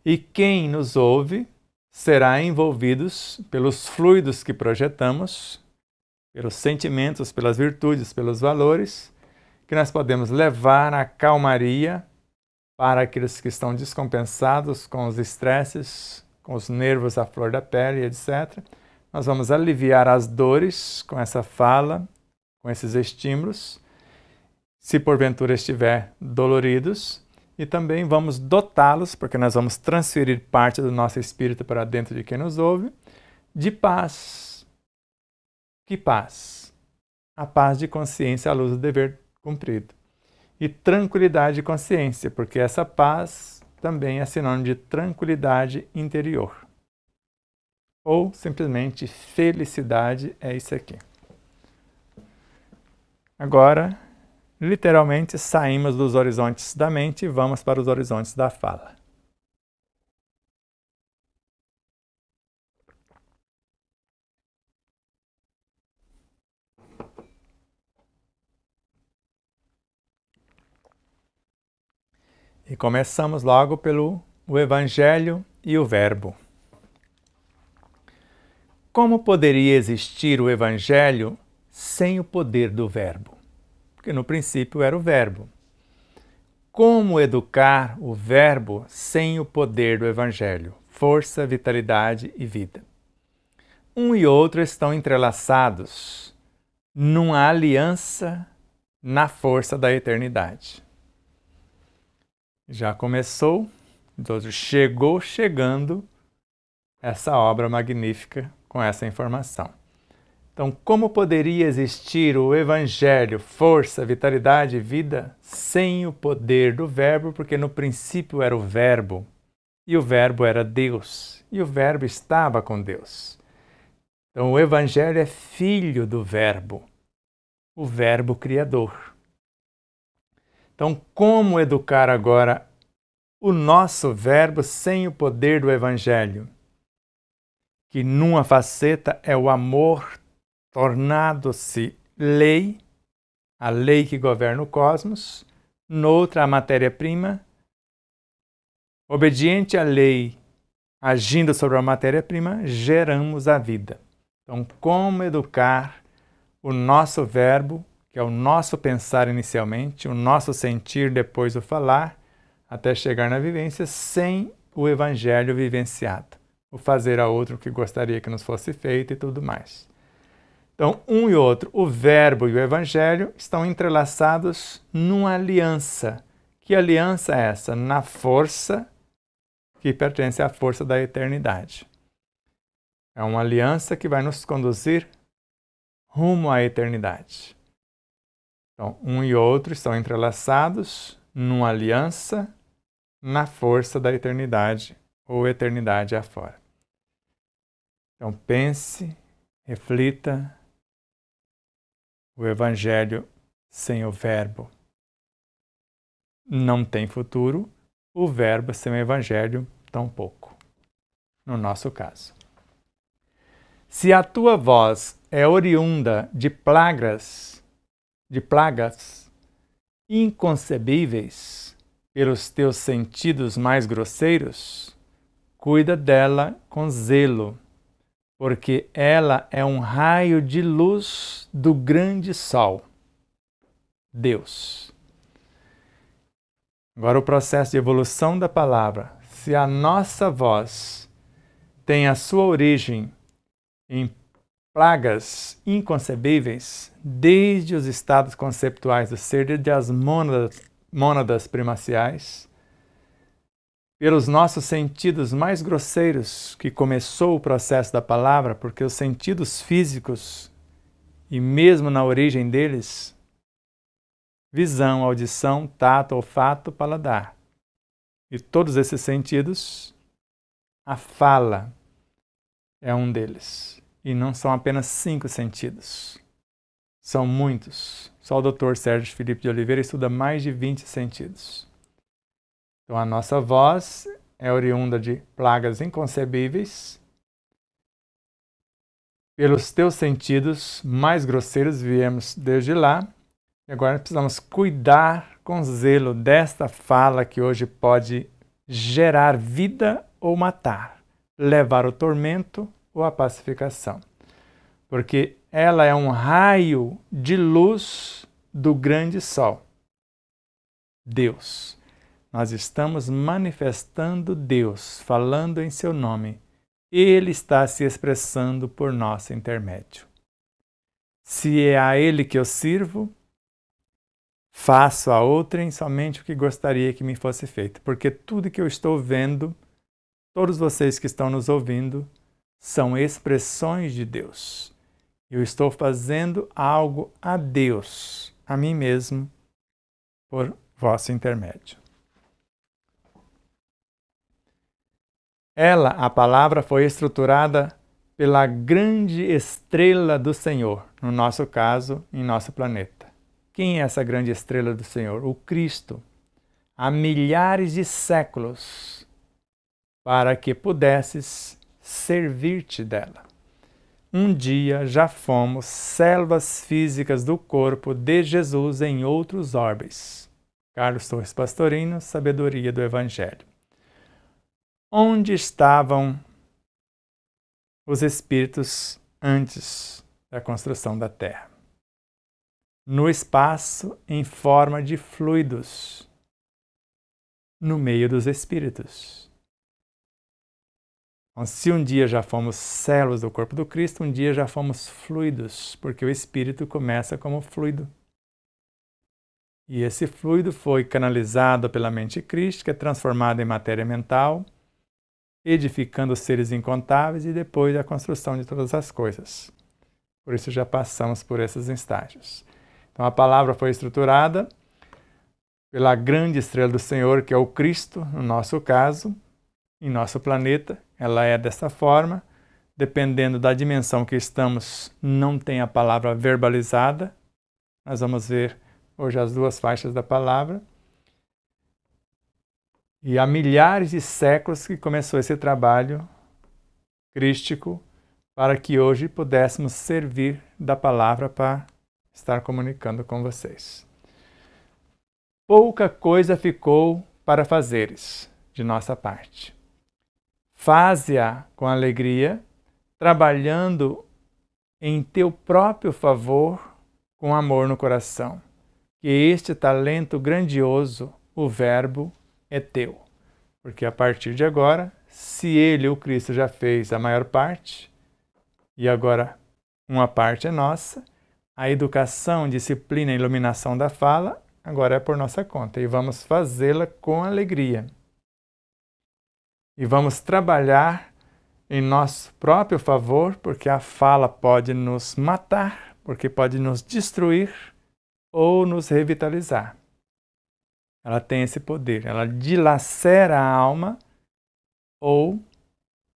E quem nos ouve será envolvido pelos fluidos que projetamos, pelos sentimentos, pelas virtudes, pelos valores, que nós podemos levar à calmaria para aqueles que estão descompensados com os estresses, com os nervos à flor da pele, etc. Nós vamos aliviar as dores com essa fala, com esses estímulos, se porventura estiver doloridos, e também vamos dotá-los, porque nós vamos transferir parte do nosso espírito para dentro de quem nos ouve, de paz. Que paz? A paz de consciência à luz do dever cumprido. e tranquilidade de consciência, porque essa paz também é sinônimo de tranquilidade interior. Ou simplesmente felicidade é isso aqui. Agora, literalmente, saímos dos horizontes da mente e vamos para os horizontes da fala. E começamos logo pelo Evangelho e o Verbo. Como poderia existir o Evangelho sem o poder do Verbo? Porque no princípio era o Verbo. Como educar o Verbo sem o poder do Evangelho? Força, vitalidade e vida. Um e outro estão entrelaçados numa aliança na força da eternidade. Já começou, então chegou chegando essa obra magnífica com essa informação. Então, como poderia existir o Evangelho, força, vitalidade e vida, sem o poder do Verbo? Porque no princípio era o Verbo, e o Verbo era Deus, e o Verbo estava com Deus. Então, o Evangelho é filho do Verbo, o Verbo Criador. Então, como educar agora o nosso Verbo sem o poder do Evangelho? Que numa faceta é o amor tornado-se lei, a lei que governa o cosmos, noutra a matéria-prima, obediente à lei, agindo sobre a matéria-prima, geramos a vida. Então, como educar o nosso verbo, que é o nosso pensar inicialmente, o nosso sentir depois o falar, até chegar na vivência, sem o evangelho vivenciado, o fazer a outro o que gostaria que nos fosse feito e tudo mais. Então, um e outro, o verbo e o evangelho, estão entrelaçados numa aliança. Que aliança é essa? Na força que pertence à força da eternidade. É uma aliança que vai nos conduzir rumo à eternidade. Então, um e outro estão entrelaçados numa aliança na força da eternidade, ou eternidade afora. Então, pense, reflita. O Evangelho sem o Verbo não tem futuro, o Verbo sem o Evangelho tampouco, no nosso caso. Se a tua voz é oriunda de plagas inconcebíveis pelos teus sentidos mais grosseiros, cuida dela com zelo, porque ela é um raio de luz do grande sol, Deus. Agora o processo de evolução da palavra. Se a nossa voz tem a sua origem em plagas inconcebíveis, desde os estados conceptuais do ser, desde as mônadas primaciais, pelos nossos sentidos mais grosseiros, que começou o processo da palavra, porque os sentidos físicos, e mesmo na origem deles, visão, audição, tato, olfato, paladar. E todos esses sentidos, a fala é um deles. E não são apenas 5 sentidos. São muitos. Só o Dr. Sérgio Felipe de Oliveira estuda mais de 20 sentidos. Então, a nossa voz é oriunda de plagas inconcebíveis. Pelos teus sentidos mais grosseiros viemos desde lá. E agora precisamos cuidar com zelo desta fala que hoje pode gerar vida ou matar, levar o tormento ou a pacificação. Porque ela é um raio de luz do grande sol, Deus. Nós estamos manifestando Deus, falando em seu nome. Ele está se expressando por nosso intermédio. Se é a Ele que eu sirvo, faço a outrem somente o que gostaria que me fosse feito. Porque tudo que eu estou vendo, todos vocês que estão nos ouvindo, são expressões de Deus. Eu estou fazendo algo a Deus, a mim mesmo, por vosso intermédio. Ela, a palavra, foi estruturada pela grande estrela do Senhor, no nosso caso, em nosso planeta. Quem é essa grande estrela do Senhor? O Cristo. Há milhares de séculos para que pudesses servir-te dela. Um dia já fomos células físicas do corpo de Jesus em outros orbes. Carlos Torres Pastorino, Sabedoria do Evangelho. Onde estavam os espíritos antes da construção da Terra? No espaço em forma de fluidos, no meio dos espíritos. Então, se um dia já fomos células do corpo do Cristo, um dia já fomos fluidos, porque o espírito começa como fluido. E esse fluido foi canalizado pela mente crística, transformado em matéria mental, edificando seres incontáveis e depois a construção de todas as coisas. Por isso já passamos por esses estágios. Então a palavra foi estruturada pela grande estrela do Senhor, que é o Cristo, no nosso caso, em nosso planeta. Ela é dessa forma. Dependendo da dimensão que estamos, não tem a palavra verbalizada. Nós vamos ver hoje as duas faixas da palavra. E há milhares de séculos que começou esse trabalho crístico para que hoje pudéssemos servir da palavra para estar comunicando com vocês. Pouca coisa ficou para fazeres de nossa parte. Faze-a com alegria, trabalhando em teu próprio favor, com amor no coração. Que este talento grandioso, o Verbo, é teu. Porque a partir de agora, se ele, o Cristo, já fez a maior parte, e agora uma parte é nossa, a educação, disciplina e iluminação da fala, agora é por nossa conta. E vamos fazê-la com alegria. E vamos trabalhar em nosso próprio favor, porque a fala pode nos matar, porque pode nos destruir ou nos revitalizar. Ela tem esse poder, ela dilacera a alma ou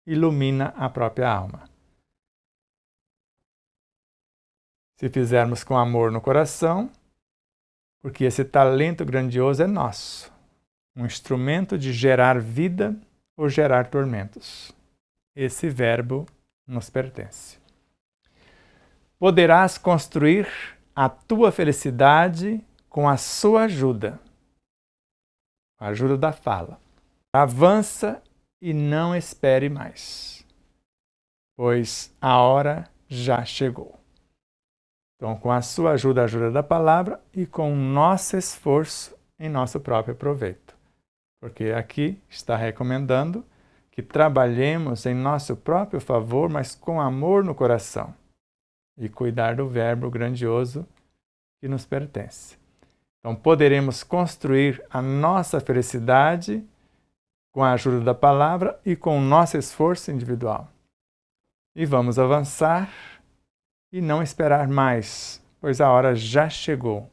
ilumina a própria alma. Se fizermos com amor no coração, porque esse talento grandioso é nosso, um instrumento de gerar vida ou gerar tormentos. Esse verbo nos pertence. Poderás construir a tua felicidade com a sua ajuda. A ajuda da fala. Avança e não espere mais, pois a hora já chegou. Então, com a sua ajuda, a ajuda da palavra, e com o nosso esforço em nosso próprio proveito. Porque aqui está recomendando que trabalhemos em nosso próprio favor, mas com amor no coração, e cuidar do verbo grandioso que nos pertence. Então, poderemos construir a nossa felicidade com a ajuda da palavra e com o nosso esforço individual. E vamos avançar e não esperar mais, pois a hora já chegou.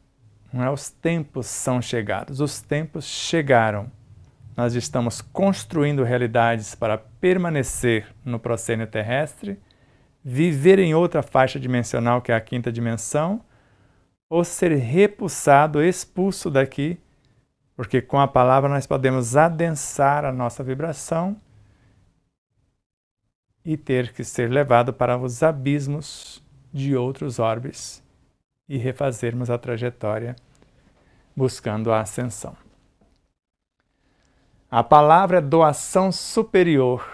Não é os tempos são chegados, os tempos chegaram. Nós estamos construindo realidades para permanecer no proscênio terrestre, viver em outra faixa dimensional, que é a quinta dimensão, ou ser repulsado, expulso daqui, porque com a palavra nós podemos adensar a nossa vibração e ter que ser levado para os abismos de outros orbes e refazermos a trajetória buscando a ascensão. A palavra é doação superior.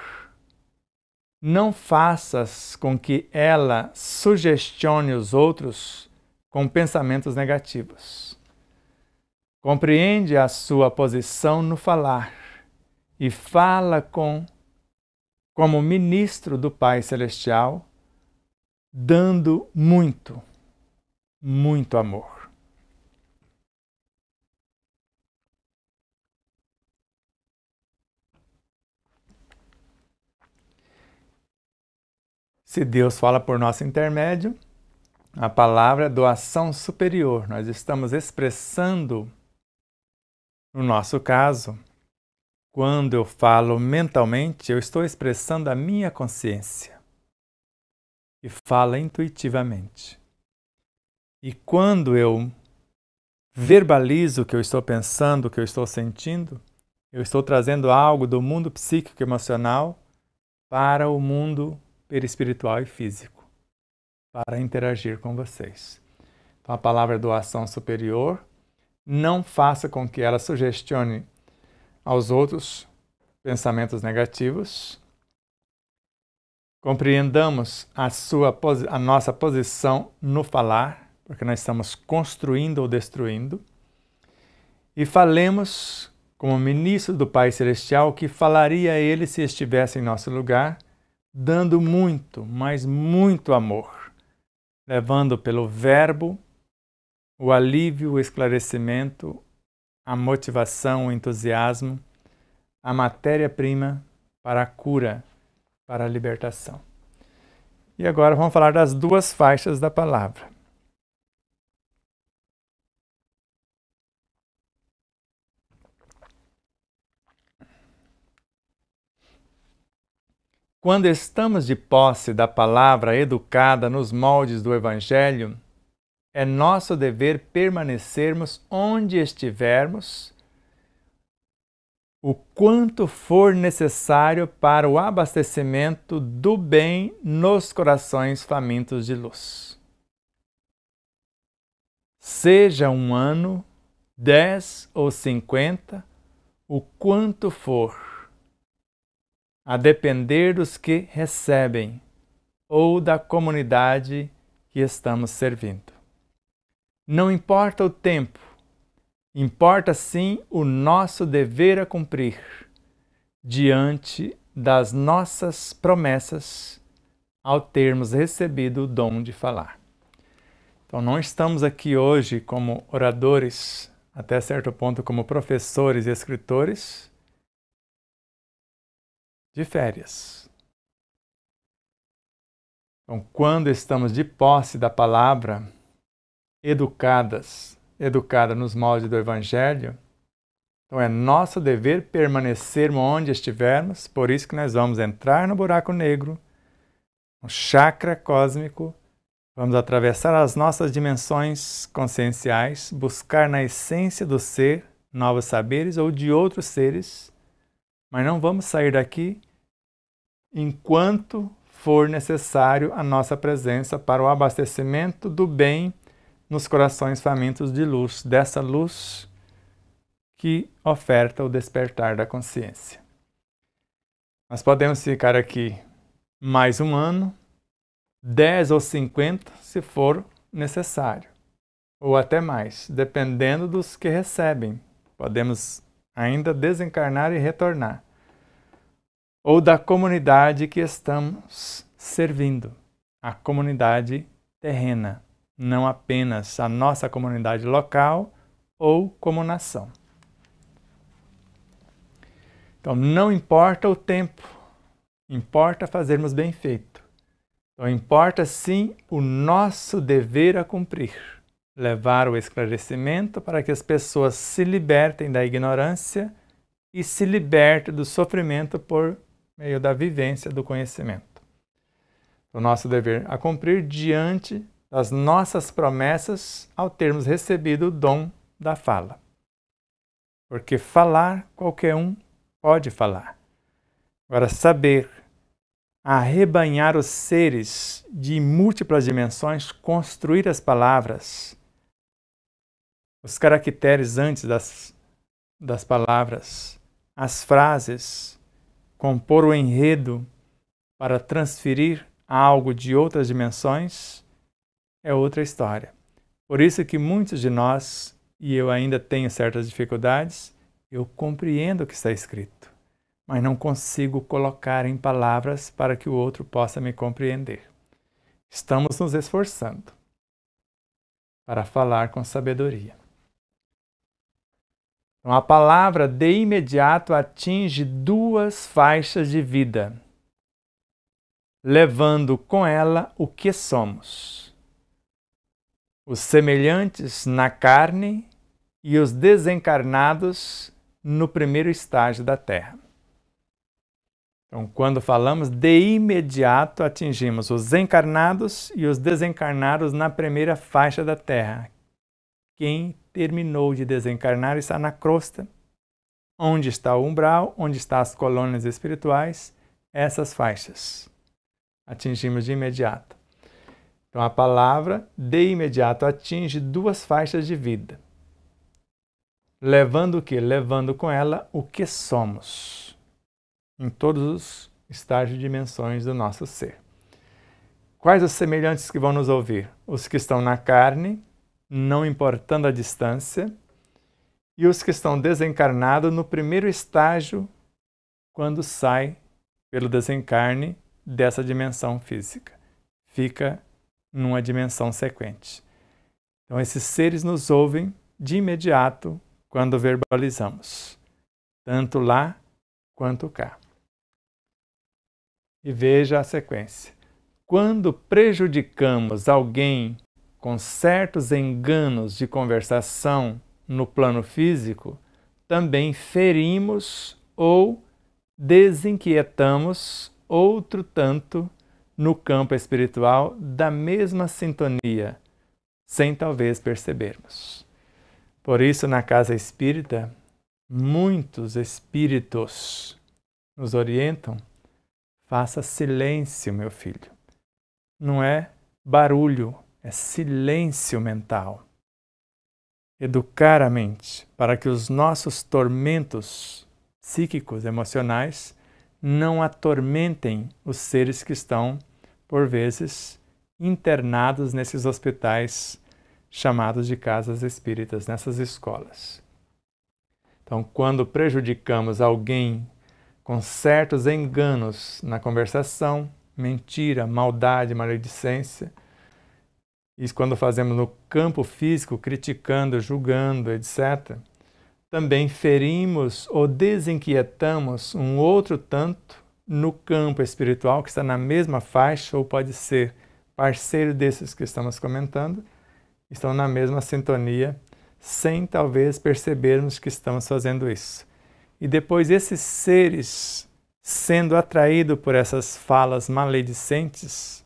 Não faças com que ela sugestione os outros com pensamentos negativos. Compreende a sua posição no falar e fala como ministro do Pai Celestial, dando muito, muito amor. Se Deus fala por nosso intermédio, a palavra é doação superior. Nós estamos expressando No nosso caso, quando eu falo mentalmente, eu estou expressando a minha consciência e fala intuitivamente. E quando eu verbalizo o que eu estou pensando, o que eu estou sentindo, eu estou trazendo algo do mundo psíquico e emocional para o mundo perispiritual e físico, para interagir com vocês. Então, a palavra doação superior, não faça com que ela sugestione aos outros pensamentos negativos. Compreendamos a nossa posição no falar, porque nós estamos construindo ou destruindo. E falemos como ministro do Pai Celestial, o que falaria ele se estivesse em nosso lugar, dando muito, mas muito amor, levando pelo verbo o alívio, o esclarecimento, a motivação, o entusiasmo, a matéria-prima para a cura, para a libertação. E agora vamos falar das duas faixas da palavra. Quando estamos de posse da palavra educada nos moldes do Evangelho, é nosso dever permanecermos onde estivermos, o quanto for necessário para o abastecimento do bem nos corações famintos de luz. Seja 1 ano, 10 ou 50, o quanto for, a depender dos que recebem ou da comunidade que estamos servindo. Não importa o tempo, importa sim o nosso dever a cumprir diante das nossas promessas ao termos recebido o dom de falar. Então não estamos aqui hoje como oradores, até certo ponto como professores e escritores, de férias. Então, quando estamos de posse da palavra, educada nos moldes do Evangelho, então é nosso dever permanecermos onde estivermos, por isso que nós vamos entrar no buraco negro, no chakra cósmico, vamos atravessar as nossas dimensões conscienciais, buscar na essência do ser novos saberes ou de outros seres, mas não vamos sair daqui enquanto for necessário a nossa presença para o abastecimento do bem nos corações famintos de luz, dessa luz que oferta o despertar da consciência. Nós podemos ficar aqui mais 1 ano, 10 ou 50, se for necessário, ou até mais, dependendo dos que recebem. Podemos ainda desencarnar e retornar. Ou da comunidade que estamos servindo, a comunidade terrena, não apenas a nossa comunidade local ou como nação. Então, não importa o tempo, importa fazermos bem feito. Então, importa sim o nosso dever a cumprir, levar o esclarecimento para que as pessoas se libertem da ignorância e se libertem do sofrimento por meio da vivência do conhecimento. O nosso dever a cumprir diante das nossas promessas ao termos recebido o dom da fala. Porque falar, qualquer um pode falar. Agora, saber arrebanhar os seres de múltiplas dimensões, construir as palavras, os caracteres antes das palavras, as frases, compor o enredo para transferir algo de outras dimensões, é outra história. Por isso que muitos de nós, e eu ainda tenho certas dificuldades, eu compreendo o que está escrito, mas não consigo colocar em palavras para que o outro possa me compreender. Estamos nos esforçando para falar com sabedoria. Então, a palavra de imediato atinge 2 faixas de vida, levando com ela o que somos. Os semelhantes na carne e os desencarnados no primeiro estágio da Terra. Então, quando falamos, de imediato atingimos os encarnados e os desencarnados na primeira faixa da Terra. Quem terminou de desencarnar está na crosta, onde está o umbral, onde estão as colônias espirituais, essas faixas. Atingimos de imediato. Então, a palavra de imediato atinge duas faixas de vida. Levando o quê? Levando com ela o que somos, em todos os estágios e dimensões do nosso ser. Quais os semelhantes que vão nos ouvir? Os que estão na carne, não importando a distância, e os que estão desencarnados no primeiro estágio, quando sai pelo desencarne dessa dimensão física. Fica numa dimensão sequente. Então, esses seres nos ouvem de imediato quando verbalizamos, tanto lá quanto cá. E veja a sequência. Quando prejudicamos alguém com certos enganos de conversação no plano físico, também ferimos ou desinquietamos outro tanto no campo espiritual da mesma sintonia, sem talvez percebermos. Por isso, na casa espírita, muitos espíritos nos orientam: faça silêncio, meu filho. Não é barulho, é silêncio mental. Educar a mente para que os nossos tormentos psíquicos, emocionais, não atormentem os seres que estão, por vezes, internados nesses hospitais chamados de casas espíritas, nessas escolas. Então, quando prejudicamos alguém com certos enganos na conversação, mentira, maldade, maledicência, isso quando fazemos no campo físico, criticando, julgando, etc., também ferimos ou desinquietamos um outro tanto no campo espiritual, que está na mesma faixa, ou pode ser parceiro desses que estamos comentando, estão na mesma sintonia, sem talvez percebermos que estamos fazendo isso. E depois esses seres, sendo atraídos por essas falas maledicentes,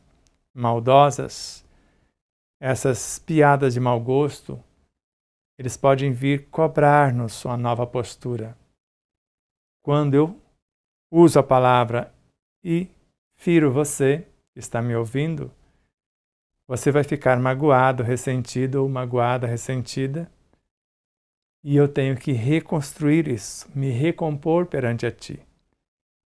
maldosas, essas piadas de mau gosto, eles podem vir cobrar-nos uma nova postura. Quando eu uso a palavra e firo você, que está me ouvindo, você vai ficar magoado, ressentido ou magoada, ressentida, e eu tenho que reconstruir isso, me recompor perante a ti.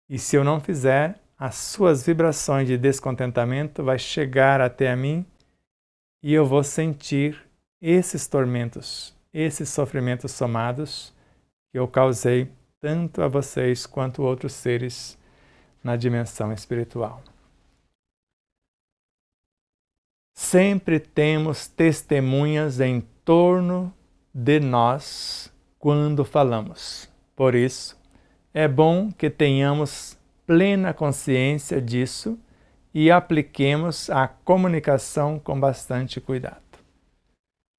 E se eu não fizer, as suas vibrações de descontentamento vai chegar até a mim e eu vou sentir esses tormentos, esses sofrimentos somados que eu causei tanto a vocês quanto a outros seres na dimensão espiritual. Sempre temos testemunhas em torno de nós quando falamos. Por isso, é bom que tenhamos plena consciência disso e apliquemos a comunicação com bastante cuidado.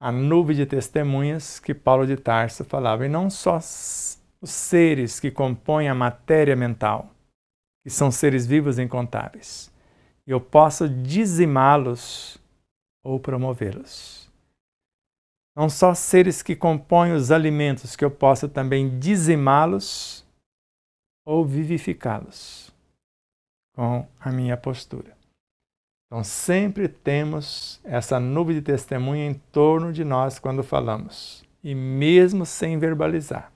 A nuvem de testemunhas que Paulo de Tarso falava, e não só os seres que compõem a matéria mental, que são seres vivos incontáveis. Eu posso dizimá-los ou promovê-los. Não só seres que compõem os alimentos, que eu posso também dizimá-los ou vivificá-los com a minha postura. Então, sempre temos essa nuvem de testemunha em torno de nós quando falamos, e mesmo sem verbalizar.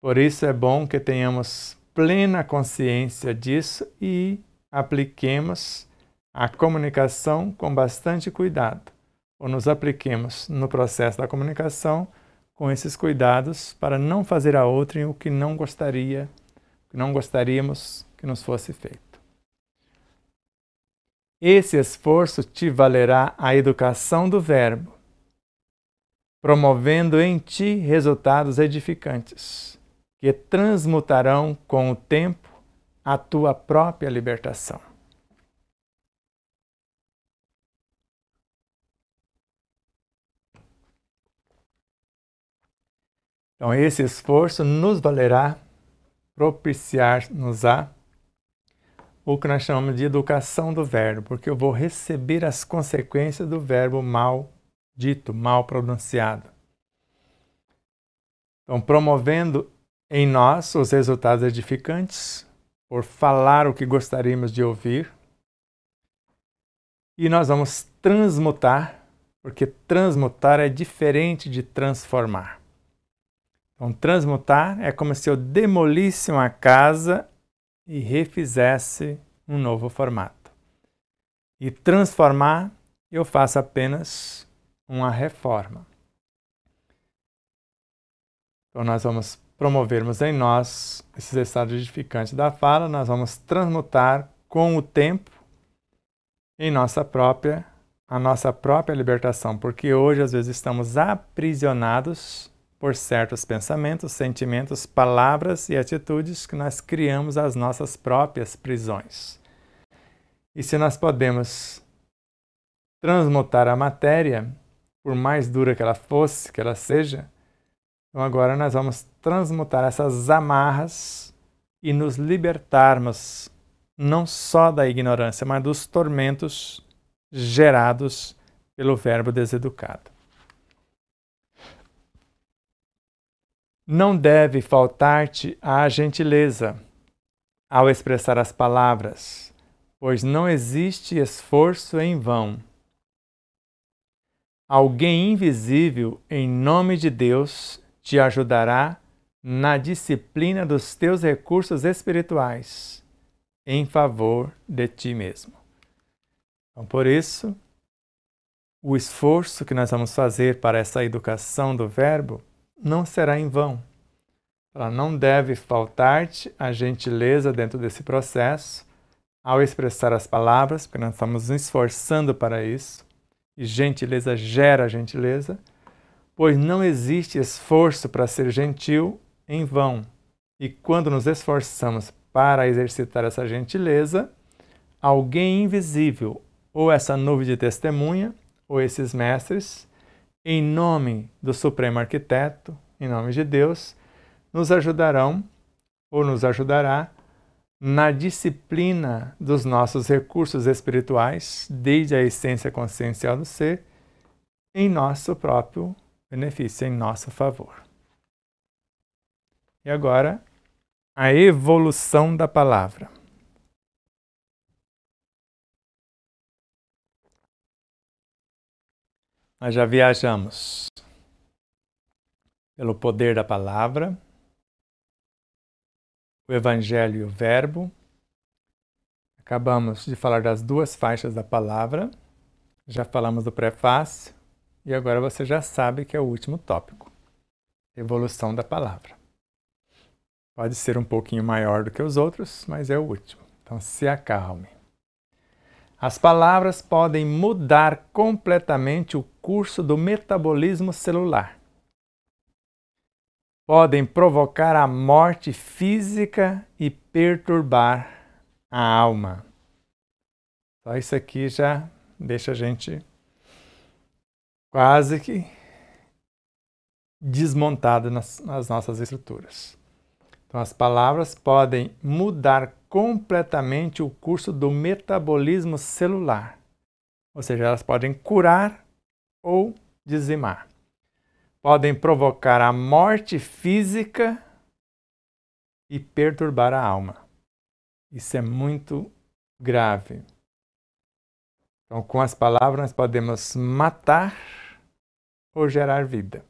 Por isso é bom que tenhamos plena consciência disso e apliquemos a comunicação com bastante cuidado, ou nos apliquemos no processo da comunicação com esses cuidados para não fazer a outrem o que não gostaríamos que nos fosse feito. Esse esforço te valerá a educação do verbo, promovendo em ti resultados edificantes, que transmutarão com o tempo a tua própria libertação. Então, esse esforço nos valerá propiciar-nos-á o que nós chamamos de educação do verbo, porque eu vou receber as consequências do verbo mal dito, mal pronunciado. Então, promovendo em nós os resultados edificantes, por falar o que gostaríamos de ouvir, e nós vamos transmutar, porque transmutar é diferente de transformar. Então, transmutar é como se eu demolisse uma casa e refizesse um novo formato. E transformar, eu faço apenas uma reforma. Então, nós vamos promovermos em nós esses estados edificantes da fala, nós vamos transmutar com o tempo em a nossa própria libertação, porque hoje às vezes estamos aprisionados por certos pensamentos, sentimentos, palavras e atitudes que nós criamos as nossas próprias prisões. E se nós podemos transmutar a matéria, por mais dura que ela fosse, que ela seja, então agora nós vamos transmutar essas amarras e nos libertarmos não só da ignorância, mas dos tormentos gerados pelo verbo deseducado. Não deve faltar-te a gentileza ao expressar as palavras, pois não existe esforço em vão. Alguém invisível, em nome de Deus, te ajudará na disciplina dos teus recursos espirituais, em favor de ti mesmo. Então, por isso, o esforço que nós vamos fazer para essa educação do verbo não será em vão. Ela não deve faltar-te a gentileza dentro desse processo, ao expressar as palavras, porque nós estamos nos esforçando para isso, e gentileza gera gentileza, pois não existe esforço para ser gentil em vão. E quando nos esforçamos para exercitar essa gentileza, alguém invisível, ou essa nuvem de testemunha, ou esses mestres, em nome do Supremo Arquiteto, em nome de Deus, nos ajudarão ou nos ajudará na disciplina dos nossos recursos espirituais, desde a essência consciencial do ser, em nosso próprio benefício, em nosso favor. E agora, a evolução da palavra. Nós já viajamos pelo poder da palavra, o Evangelho e o Verbo. Acabamos de falar das duas faixas da palavra, já falamos do prefácio, e agora você já sabe que é o último tópico, evolução da palavra. Pode ser um pouquinho maior do que os outros, mas é o último, então se acalme. As palavras podem mudar completamente o curso do metabolismo celular. Podem provocar a morte física e perturbar a alma. Só isso aqui já deixa a gente quase que desmontado nas nossas estruturas. Então, as palavras podem mudar completamente o curso do metabolismo celular. Ou seja, elas podem curar ou dizimar. Podem provocar a morte física e perturbar a alma. Isso é muito grave. Então, com as palavras, nós podemos matar ou gerar vida.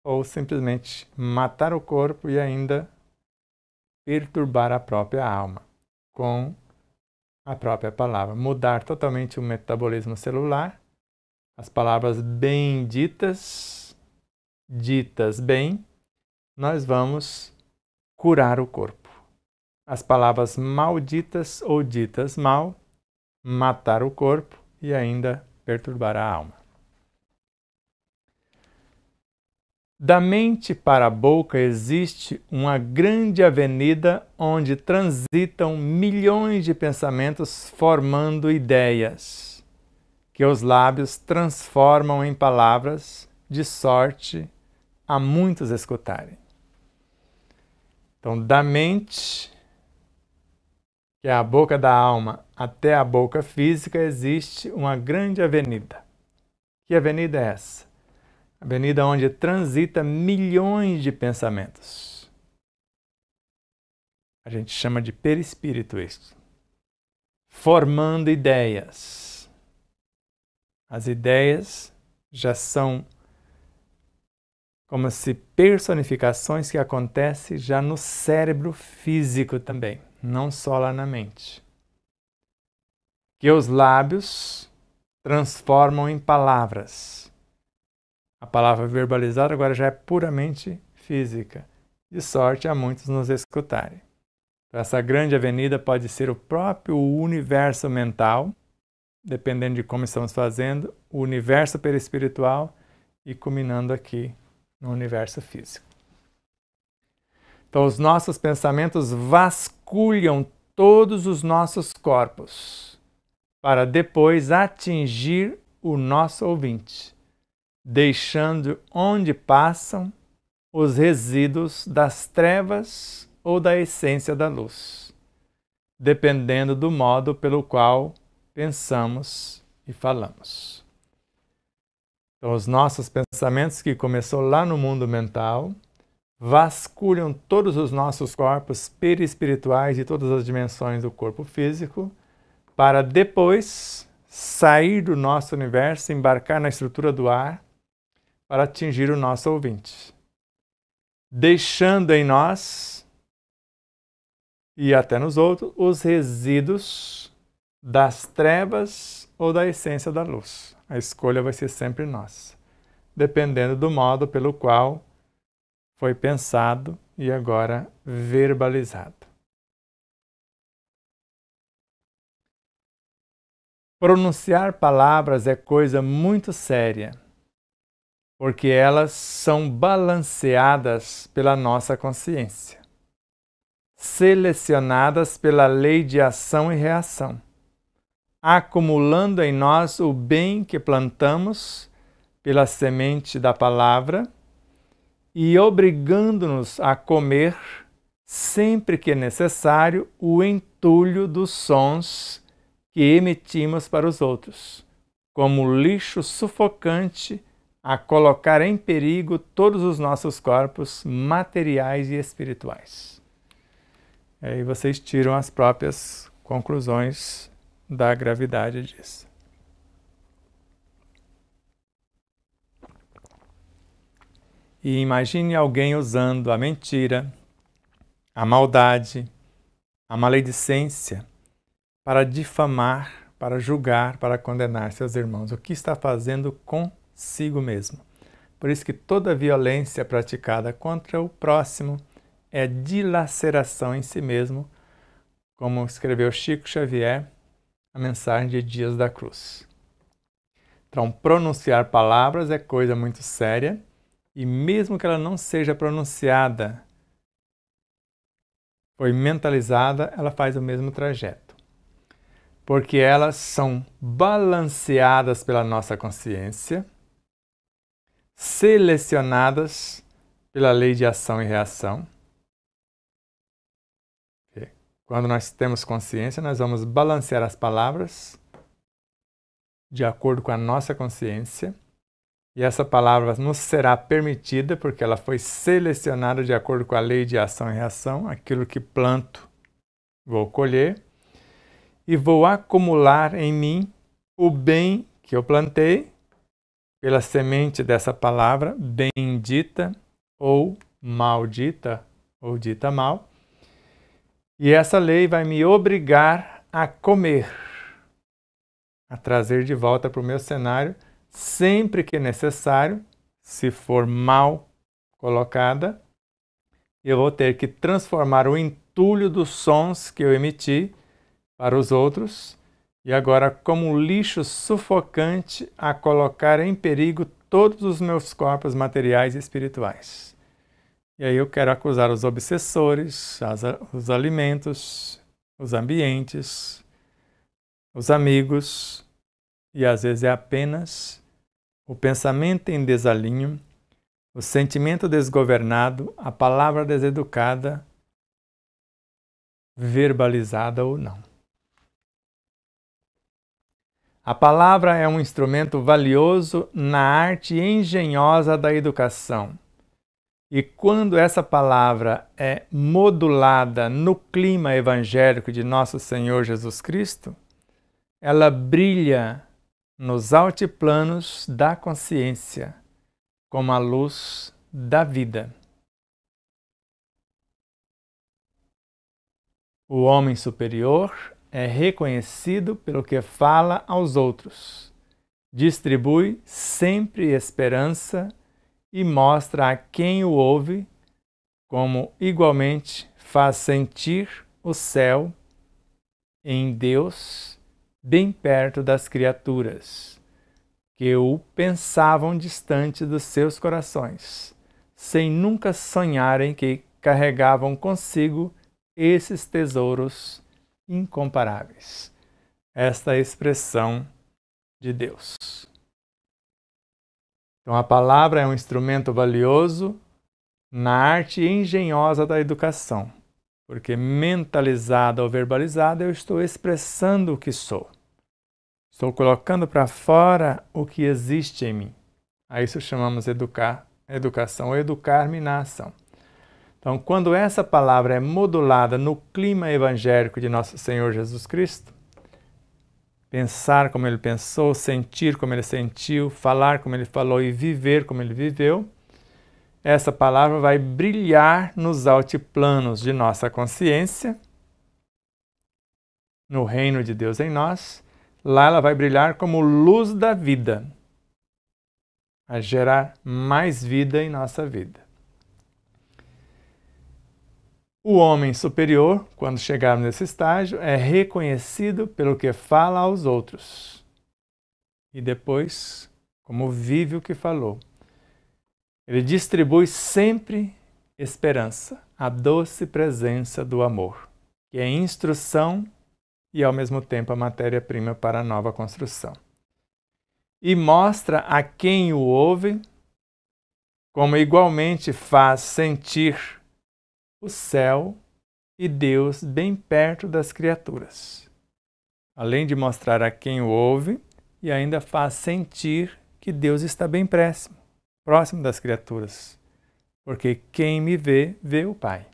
Ou simplesmente matar o corpo e ainda perturbar a própria alma com a própria palavra. Mudar totalmente o metabolismo celular. As palavras bem ditas bem, nós vamos curar o corpo. As palavras malditas ou ditas mal, matar o corpo e ainda perturbar a alma. Da mente para a boca existe uma grande avenida onde transitam milhões de pensamentos formando ideias, que os lábios transformam em palavras, de sorte a muitos escutarem. Então, da mente, que é a boca da alma, até a boca física, existe uma grande avenida. Que avenida é essa? Avenida onde transita milhões de pensamentos. A gente chama de perispírito isso. Formando ideias. As ideias já são como se personificações que acontecem já no cérebro físico também, não só lá na mente. Que os lábios transformam em palavras. A palavra verbalizada agora já é puramente física, de sorte a muitos nos escutarem. Então, essa grande avenida pode ser o próprio universo mental, dependendo de como estamos fazendo, o universo perispiritual e culminando aqui no universo físico. Então, os nossos pensamentos vasculham todos os nossos corpos para depois atingir o nosso ouvinte, deixando onde passam os resíduos das trevas ou da essência da luz, dependendo do modo pelo qual pensamos e falamos. Então, os nossos pensamentos, que começou lá no mundo mental, vasculham todos os nossos corpos perispirituais e todas as dimensões do corpo físico, para depois sair do nosso universo, embarcar na estrutura do ar, para atingir o nosso ouvinte, deixando em nós e até nos outros os resíduos das trevas ou da essência da luz. A escolha vai ser sempre nossa, dependendo do modo pelo qual foi pensado e agora verbalizado. Pronunciar palavras é coisa muito séria, porque elas são balanceadas pela nossa consciência, selecionadas pela lei de ação e reação, acumulando em nós o bem que plantamos pela semente da palavra e obrigando-nos a comer, sempre que necessário, o entulho dos sons que emitimos para os outros, como lixo sufocante a colocar em perigo todos os nossos corpos materiais e espirituais. Aí vocês tiram as próprias conclusões da gravidade disso. E imagine alguém usando a mentira, a maldade, a maledicência para difamar, para julgar, para condenar seus irmãos. O que está fazendo consigo mesmo? Por isso que toda violência praticada contra o próximo é dilaceração em si mesmo, como escreveu Chico Xavier, a mensagem de Dias da Cruz. Então, pronunciar palavras é coisa muito séria, e mesmo que ela não seja pronunciada, foi mentalizada, ela faz o mesmo trajeto. Porque elas são balanceadas pela nossa consciência, selecionadas pela lei de ação e reação. Quando nós temos consciência, nós vamos balancear as palavras de acordo com a nossa consciência. E essa palavra nos será permitida porque ela foi selecionada de acordo com a lei de ação e reação. Aquilo que planto, vou colher. E vou acumular em mim o bem que eu plantei pela semente dessa palavra, bendita ou maldita, ou dita mal. E essa lei vai me obrigar a comer, a trazer de volta para o meu cenário, sempre que necessário. Se for mal colocada, eu vou ter que transformar o entulho dos sons que eu emiti para os outros, e agora como lixo sufocante a colocar em perigo todos os meus corpos materiais e espirituais. E aí eu quero acusar os obsessores, os alimentos, os ambientes, os amigos, e às vezes é apenas o pensamento em desalinho, o sentimento desgovernado, a palavra deseducada, verbalizada ou não. A palavra é um instrumento valioso na arte engenhosa da educação. E quando essa palavra é modulada no clima evangélico de nosso Senhor Jesus Cristo, ela brilha nos altiplanos da consciência, como a luz da vida. O homem superior é reconhecido pelo que fala aos outros, distribui sempre esperança e mostra a quem o ouve como igualmente faz sentir o céu em Deus bem perto das criaturas, que o pensavam distante dos seus corações, sem nunca sonharem que carregavam consigo esses tesouros incomparáveis. Esta é a expressão de Deus. Então a palavra é um instrumento valioso na arte engenhosa da educação, porque mentalizada ou verbalizada eu estou expressando o que sou. Estou colocando para fora o que existe em mim. A isso chamamos educação, ou educar-me na ação. Então, quando essa palavra é modulada no clima evangélico de nosso Senhor Jesus Cristo, pensar como Ele pensou, sentir como Ele sentiu, falar como Ele falou e viver como Ele viveu, essa palavra vai brilhar nos altiplanos de nossa consciência, no reino de Deus em nós. Lá ela vai brilhar como luz da vida, a gerar mais vida em nossa vida. O homem superior, quando chegarmos nesse estágio, é reconhecido pelo que fala aos outros e depois como vive o que falou. Ele distribui sempre esperança, a doce presença do amor, que é instrução e ao mesmo tempo a matéria-prima para a nova construção. E mostra a quem o ouve como igualmente faz sentir o céu e Deus bem perto das criaturas. Além de mostrar a quem o ouve, e ainda faz sentir que Deus está bem próximo das criaturas, porque quem me vê, vê o Pai.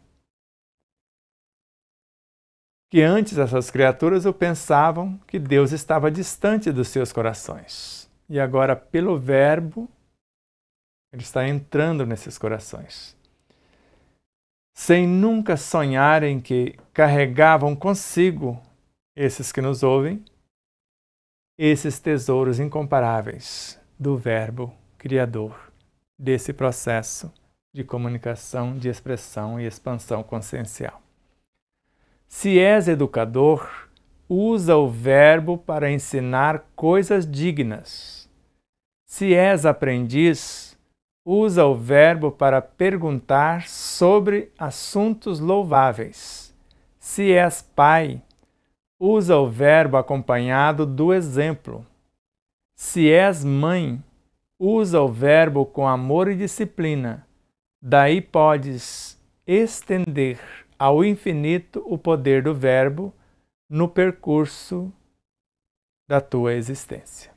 Que antes essas criaturas pensavam que Deus estava distante dos seus corações. E agora, pelo Verbo, Ele está entrando nesses corações. Sem nunca sonharem que carregavam consigo, esses que nos ouvem, esses tesouros incomparáveis do Verbo Criador, desse processo de comunicação, de expressão e expansão consciencial. Se és educador, usa o verbo para ensinar coisas dignas. Se és aprendiz, usa o verbo para perguntar sobre assuntos louváveis. Se és pai, usa o verbo acompanhado do exemplo. Se és mãe, usa o verbo com amor e disciplina. Daí podes estender ao infinito o poder do verbo no percurso da tua existência.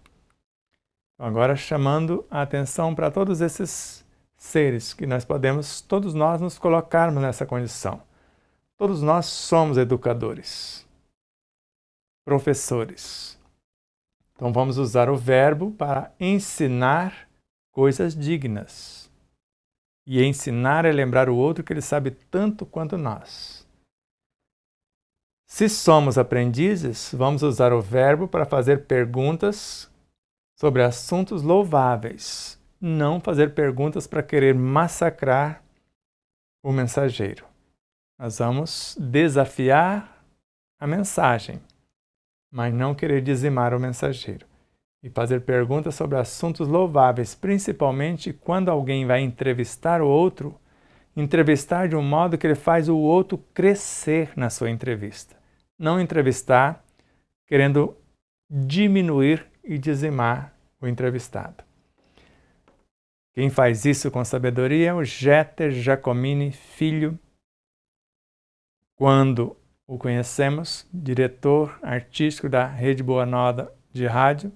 Agora chamando a atenção para todos esses seres que nós podemos, todos nós, nos colocarmos nessa condição. Todos nós somos educadores, professores. Então vamos usar o verbo para ensinar coisas dignas. E ensinar é lembrar o outro que ele sabe tanto quanto nós. Se somos aprendizes, vamos usar o verbo para fazer perguntas sobre assuntos louváveis, não fazer perguntas para querer massacrar o mensageiro. Nós vamos desafiar a mensagem, mas não querer dizimar o mensageiro. E fazer perguntas sobre assuntos louváveis, principalmente quando alguém vai entrevistar o outro, entrevistar de um modo que ele faz o outro crescer na sua entrevista. Não entrevistar querendo diminuir e dizimar o entrevistado. Quem faz isso com sabedoria é o Jeter Giacomini Filho. Quando o conhecemos, diretor artístico da Rede Boa Nova de Rádio,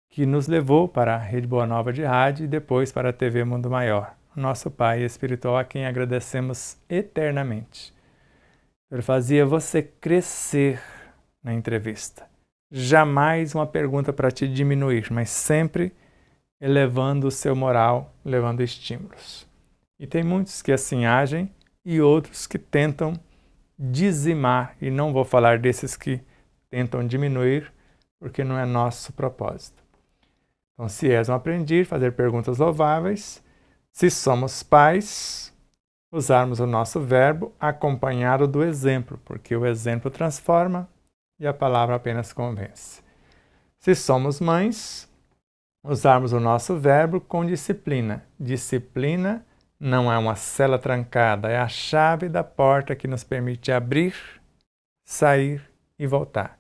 que nos levou para a Rede Boa Nova de Rádio e depois para a TV Mundo Maior. Nosso Pai espiritual, a quem agradecemos eternamente. Ele fazia você crescer na entrevista. Jamais uma pergunta para te diminuir, mas sempre elevando o seu moral, levando estímulos. E tem muitos que assim agem e outros que tentam dizimar, e não vou falar desses que tentam diminuir, porque não é nosso propósito. Então, se és um aprendiz, fazer perguntas louváveis. Se somos pais, usarmos o nosso verbo acompanhado do exemplo, porque o exemplo transforma e a palavra apenas convence. Se somos mães, usarmos o nosso verbo com disciplina. Disciplina não é uma cela trancada, é a chave da porta que nos permite abrir, sair e voltar.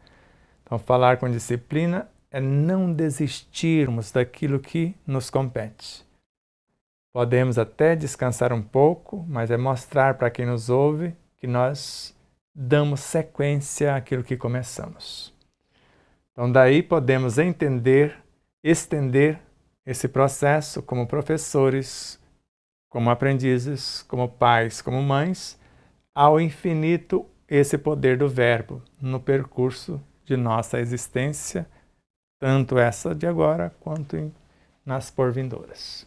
Então, falar com disciplina é não desistirmos daquilo que nos compete. Podemos até descansar um pouco, mas é mostrar para quem nos ouve que nós damos sequência àquilo que começamos. Então, daí podemos estender esse processo como professores, como aprendizes, como pais, como mães, ao infinito esse poder do verbo no percurso de nossa existência, tanto essa de agora quanto nas porvindouras.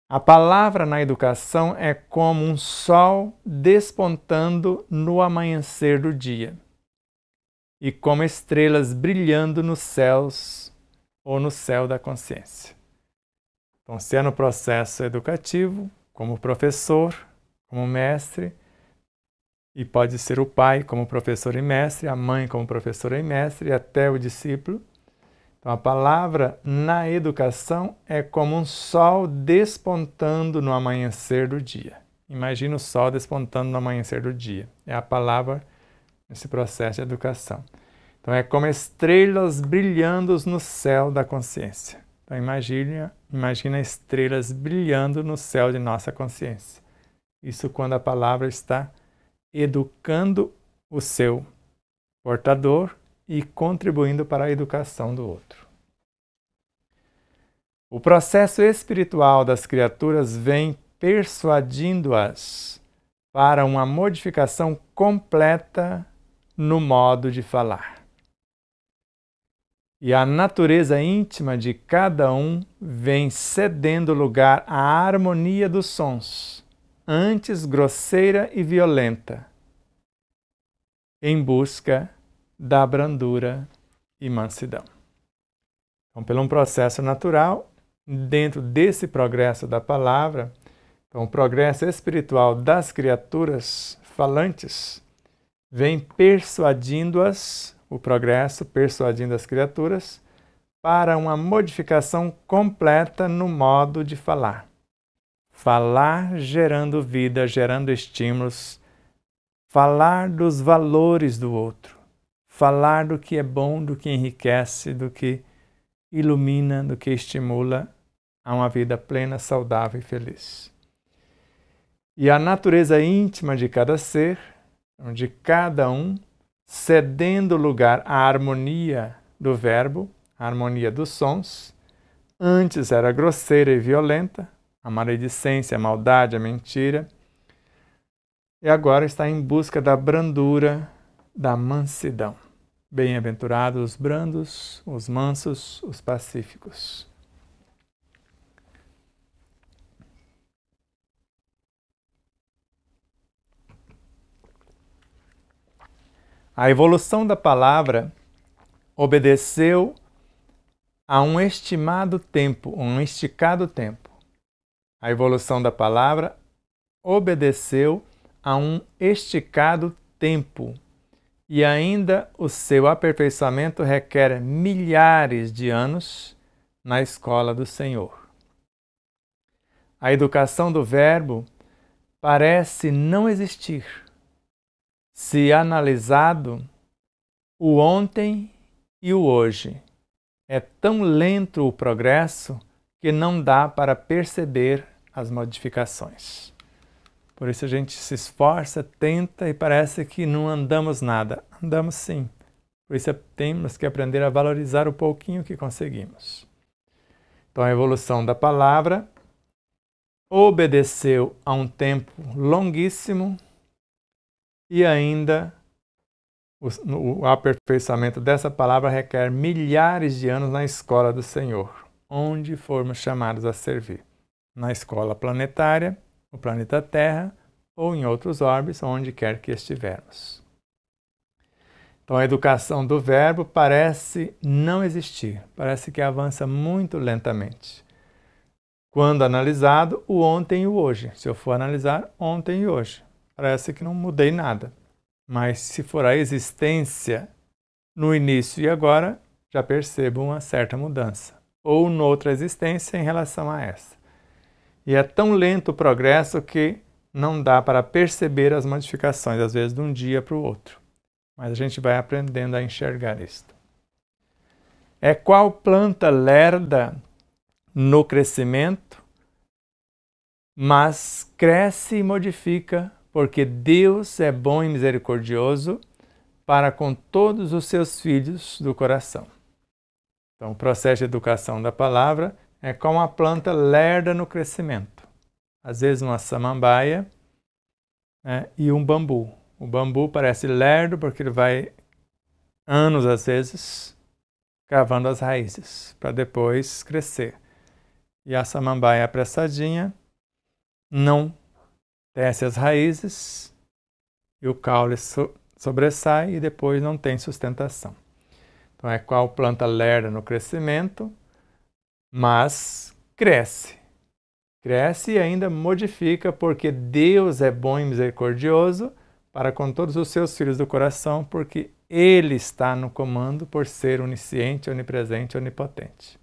A palavra na educação é como um sol despontando no amanhecer do dia e como estrelas brilhando nos céus ou no céu da consciência. Então, se é no processo educativo, como professor, como mestre, e pode ser o pai como professor e mestre, a mãe como professora e mestre, e até o discípulo. Então, a palavra na educação é como um sol despontando no amanhecer do dia. Imagina o sol despontando no amanhecer do dia. É a palavra nesse processo de educação. Então, é como estrelas brilhando no céu da consciência. Então, imagina estrelas brilhando no céu de nossa consciência. Isso quando a palavra está educando o seu portador e contribuindo para a educação do outro. O processo espiritual das criaturas vem persuadindo-as para uma modificação completa no modo de falar. E a natureza íntima de cada um vem cedendo lugar à harmonia dos sons, antes grosseira e violenta, em busca da brandura e mansidão. Então, pelo um processo natural, dentro desse progresso da palavra, então, o progresso espiritual das criaturas falantes vem persuadindo-as, o progresso persuadindo as criaturas, para uma modificação completa no modo de falar. Falar gerando vida, gerando estímulos, falar dos valores do outro, falar do que é bom, do que enriquece, do que ilumina, do que estimula a uma vida plena, saudável e feliz. E a natureza íntima de cada ser, de cada um, cedendo lugar à harmonia do verbo, à harmonia dos sons, antes era grosseira e violenta, a maledicência, a maldade, a mentira, e agora está em busca da brandura, da mansidão. Bem-aventurados os brandos, os mansos, os pacíficos. A evolução da palavra obedeceu a um estimado tempo, um esticado tempo. A evolução da palavra obedeceu a um esticado tempo e ainda o seu aperfeiçoamento requer milhares de anos na escola do Senhor. A educação do verbo parece não existir. Se analisado, o ontem e o hoje. É tão lento o progresso que não dá para perceber as modificações. Por isso a gente se esforça, tenta e parece que não andamos nada. Andamos sim. Por isso temos que aprender a valorizar o pouquinho que conseguimos. Então a evolução da palavra obedeceu a um tempo longuíssimo e ainda o aperfeiçoamento dessa palavra requer milhares de anos na escola do Senhor, onde formos chamados a servir. Na escola planetária, o planeta Terra, ou em outros orbes, onde quer que estivermos. Então a educação do verbo parece não existir, parece que avança muito lentamente. Quando analisado, o ontem e o hoje. Se eu for analisar ontem e hoje, parece que não mudei nada. Mas se for a existência no início e agora, já percebo uma certa mudança. Ou noutra existência em relação a essa. E é tão lento o progresso que não dá para perceber as modificações, às vezes, de um dia para o outro. Mas a gente vai aprendendo a enxergar isto. É qual planta lerda no crescimento, mas cresce e modifica, porque Deus é bom e misericordioso para com todos os seus filhos do coração. Então, o processo de educação da palavra é como a planta lerda no crescimento. Às vezes uma samambaia, né, e um bambu. O bambu parece lerdo porque ele vai anos, às vezes, cavando as raízes para depois crescer. E a samambaia apressadinha não desce as raízes e o caule sobressai e depois não tem sustentação. Então é qual planta lerda no crescimento, mas cresce. Cresce e ainda modifica, porque Deus é bom e misericordioso para com todos os seus filhos do coração, porque Ele está no comando por ser onisciente, onipresente e onipotente.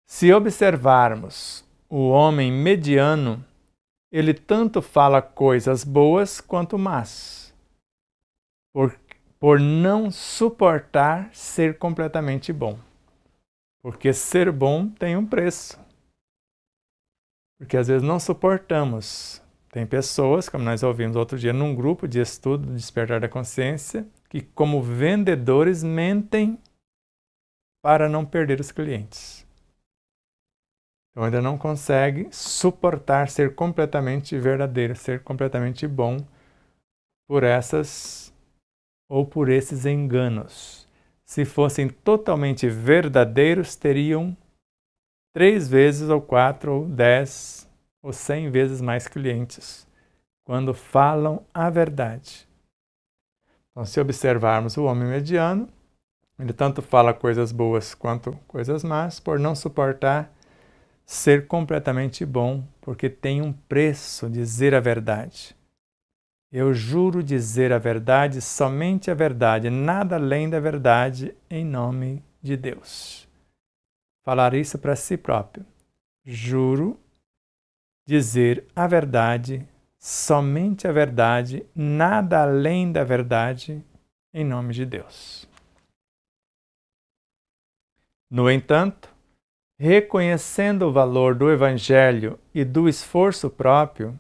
Se observarmos o homem mediano, ele tanto fala coisas boas quanto más, por não suportar ser completamente bom. Porque ser bom tem um preço. Porque às vezes não suportamos. Tem pessoas, como nós ouvimos outro dia num grupo de estudo do Despertar da Consciência, que como vendedores mentem para não perder os clientes. Então ainda não consegue suportar ser completamente verdadeiro, ser completamente bom por essas ou por esses enganos. Se fossem totalmente verdadeiros, teriam 3 vezes, ou 4, ou 10, ou 100 vezes mais clientes, quando falam a verdade. Então, se observarmos o homem mediano, ele tanto fala coisas boas quanto coisas más, por não suportar ser completamente bom, porque tem um preço dizer a verdade. Eu juro dizer a verdade, somente a verdade, nada além da verdade, em nome de Deus. Falar isso para si próprio. Juro dizer a verdade, somente a verdade, nada além da verdade, em nome de Deus. No entanto, reconhecendo o valor do Evangelho e do esforço próprio,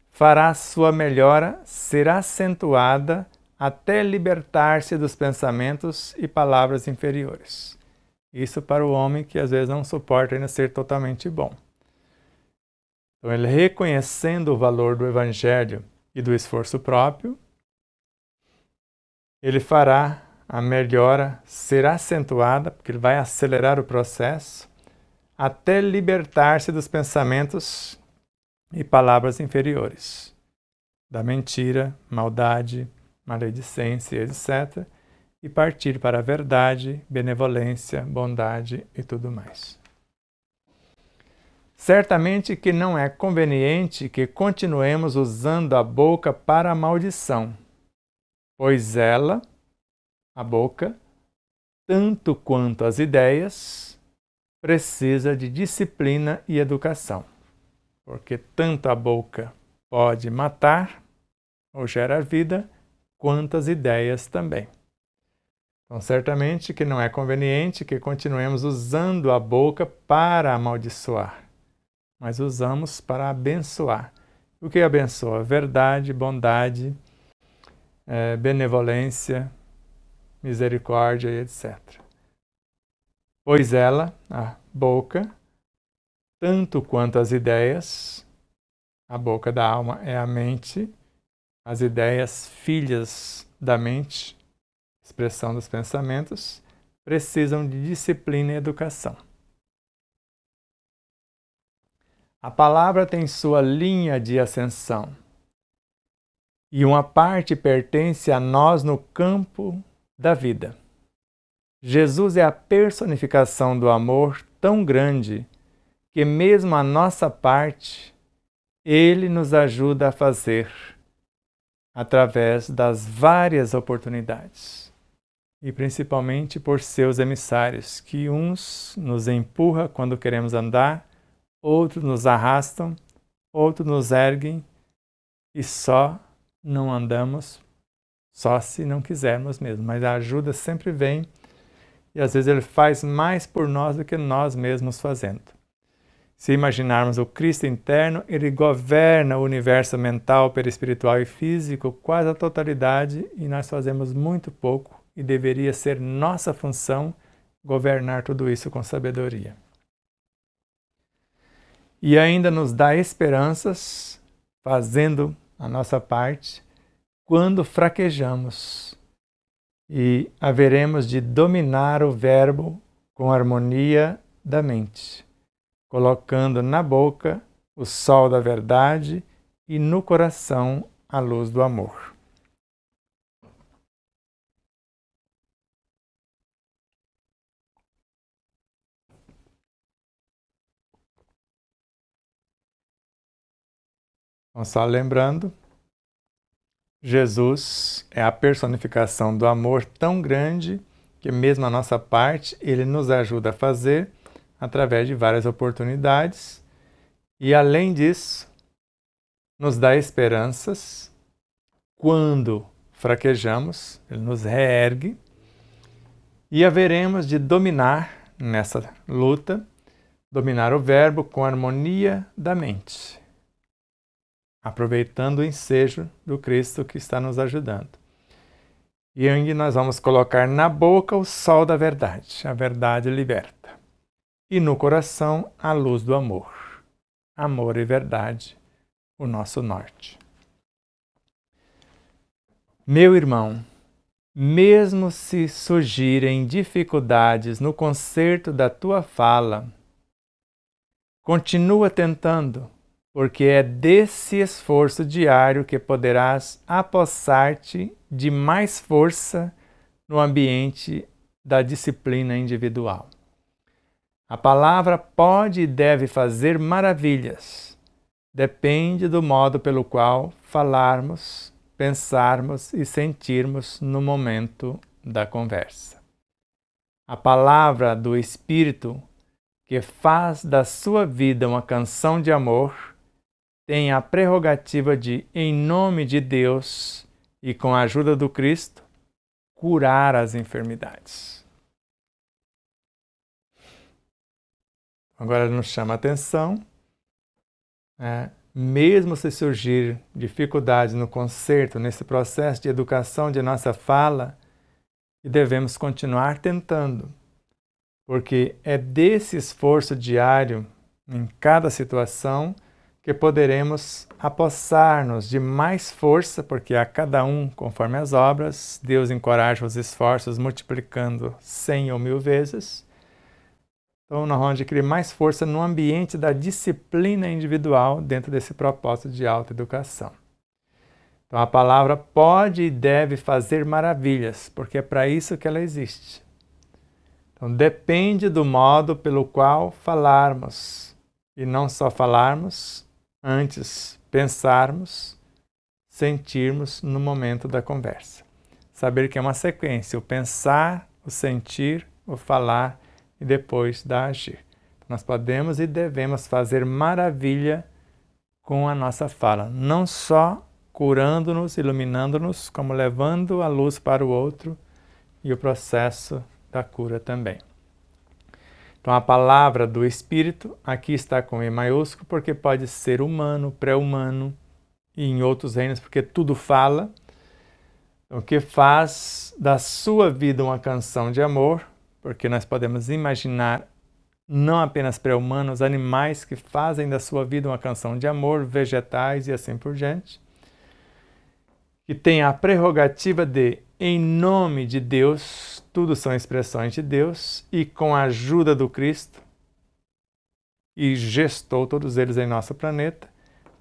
fará sua melhora ser acentuada até libertar-se dos pensamentos e palavras inferiores. Isso para o homem que às vezes não suporta ainda ser totalmente bom. Então, ele reconhecendo o valor do Evangelho e do esforço próprio, ele fará a melhora ser acentuada, porque ele vai acelerar o processo, até libertar-se dos pensamentos e palavras inferiores, da mentira, maldade, maledicência, etc., e partir para a verdade, benevolência, bondade e tudo mais. Certamente que não é conveniente que continuemos usando a boca para a maldição, pois ela, a boca, tanto quanto as ideias, precisa de disciplina e educação, porque tanto a boca pode matar ou gerar vida, quanto as ideias também. Então, certamente que não é conveniente que continuemos usando a boca para amaldiçoar, mas usamos para abençoar. O que abençoa? Verdade, bondade, benevolência, misericórdia e etc. Pois ela, a boca, tanto quanto as ideias, a boca da alma é a mente, as ideias, filhas da mente, expressão dos pensamentos, precisam de disciplina e educação. A palavra tem sua linha de ascensão, e uma parte pertence a nós no campo da vida. Jesus é a personificação do amor tão grande que mesmo a nossa parte, Ele nos ajuda a fazer através das várias oportunidades. E principalmente por seus emissários, que uns nos empurram quando queremos andar, outros nos arrastam, outros nos erguem e só não andamos só se não quisermos mesmo. Mas a ajuda sempre vem e às vezes Ele faz mais por nós do que nós mesmos fazendo. Se imaginarmos o Cristo interno, Ele governa o universo mental, perispiritual e físico quase a totalidade e nós fazemos muito pouco e deveria ser nossa função governar tudo isso com sabedoria. E ainda nos dá esperanças, fazendo a nossa parte, quando fraquejamos. E haveremos de dominar o verbo com harmonia da mente, colocando na boca o sol da verdade e no coração a luz do amor. Então, só lembrando, Jesus é a personificação do amor tão grande que mesmo a nossa parte Ele nos ajuda a fazer através de várias oportunidades e, além disso, nos dá esperanças quando fraquejamos, Ele nos reergue e haveremos de dominar nessa luta, dominar o verbo com a harmonia da mente, aproveitando o ensejo do Cristo que está nos ajudando. E onde nós vamos colocar na boca o sol da verdade, a verdade liberta. E no coração a luz do amor. Amor e verdade, o nosso norte. Meu irmão, mesmo se surgirem dificuldades no concerto da tua fala, continua tentando, porque é desse esforço diário que poderás apossar-te de mais força no ambiente da disciplina individual. A palavra pode e deve fazer maravilhas. Depende do modo pelo qual falarmos, pensarmos e sentirmos no momento da conversa. A palavra do Espírito, que faz da sua vida uma canção de amor, tem a prerrogativa de, em nome de Deus e com a ajuda do Cristo, curar as enfermidades. Agora nos chama a atenção, mesmo se surgir dificuldades no concerto, nesse processo de educação de nossa fala, e devemos continuar tentando, porque é desse esforço diário, em cada situação, que poderemos apossar-nos de mais força, porque a cada um, conforme as obras, Deus encoraja os esforços multiplicando 100 ou 1000 vezes. Então, nós vamos adquirir mais força no ambiente da disciplina individual dentro desse propósito de autoeducação. Então, a palavra pode e deve fazer maravilhas, porque é para isso que ela existe. Então, depende do modo pelo qual falarmos, e não só falarmos, antes pensarmos, sentirmos no momento da conversa. Saber que é uma sequência, o pensar, o sentir, o falar e depois da agir. Nós podemos e devemos fazer maravilha com a nossa fala, não só curando-nos, iluminando-nos, como levando a luz para o outro e o processo da cura também. Então a palavra do Espírito aqui está com E maiúsculo porque pode ser humano, pré-humano e em outros reinos porque tudo fala. O que faz da sua vida uma canção de amor, porque nós podemos imaginar não apenas pré-humanos, animais que fazem da sua vida uma canção de amor, vegetais e assim por diante, que tem a prerrogativa de, em nome de Deus, tudo são expressões de Deus, e com a ajuda do Cristo, e gestou todos eles em nosso planeta,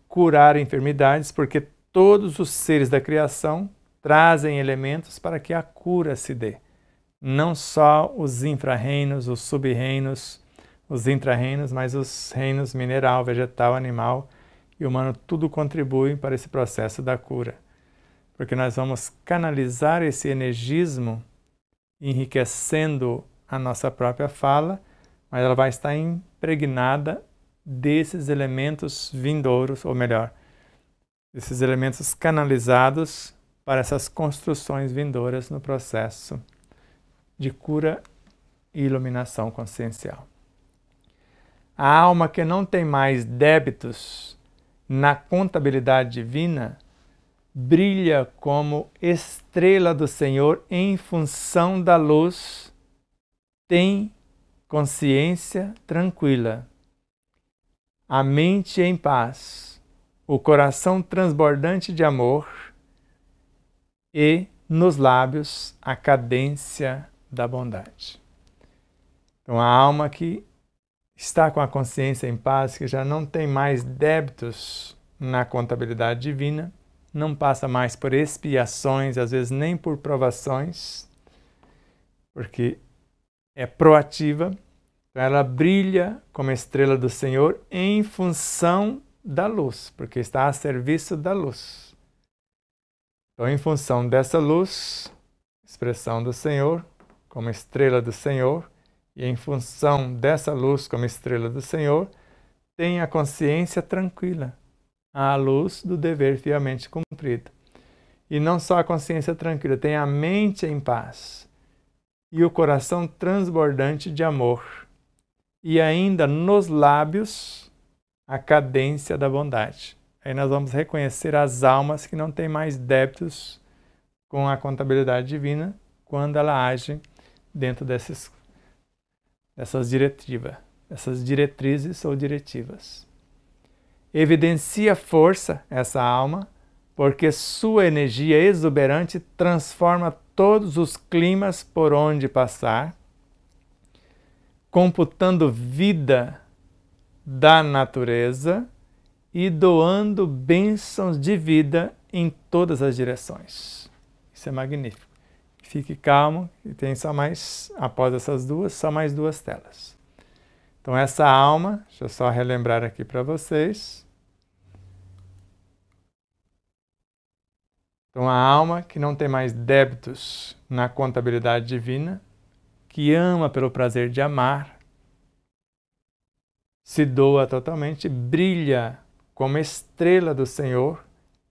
curar enfermidades, porque todos os seres da criação trazem elementos para que a cura se dê. Não só os infra-reinos, os sub-reinos, os intra-reinos, mas os reinos mineral, vegetal, animal e humano, tudo contribui para esse processo da cura. Porque nós vamos canalizar esse energismo, enriquecendo a nossa própria fala, mas ela vai estar impregnada desses elementos vindouros, ou melhor, desses elementos canalizados para essas construções vindouras no processo de cura e iluminação consciencial. A alma que não tem mais débitos na contabilidade divina brilha como estrela do Senhor em função da luz, tem consciência tranquila, a mente em paz, o coração transbordante de amor e, nos lábios, a cadência da bondade. Então, a alma que está com a consciência em paz, que já não tem mais débitos na contabilidade divina, não passa mais por expiações, às vezes nem por provações, porque é proativa, então ela brilha como estrela do Senhor em função da luz, porque está a serviço da luz. Então, em função dessa luz, expressão do Senhor, como estrela do Senhor, e em função dessa luz como estrela do Senhor, tem a consciência tranquila, à luz do dever fielmente cumprido. E não só a consciência tranquila, tem a mente em paz e o coração transbordante de amor. E ainda nos lábios a cadência da bondade. Aí nós vamos reconhecer as almas que não têm mais débitos com a contabilidade divina quando ela age dentro dessas diretrizes ou diretivas. Evidencia força essa alma, porque sua energia exuberante transforma todos os climas por onde passar, computando vida da natureza e doando bênçãos de vida em todas as direções. Isso é magnífico. Fique calmo e tem só mais, após essas duas, só mais duas telas. Então essa alma, deixa eu só relembrar aqui para vocês. Então a alma que não tem mais débitos na contabilidade divina, que ama pelo prazer de amar, se doa totalmente, brilha como estrela do Senhor,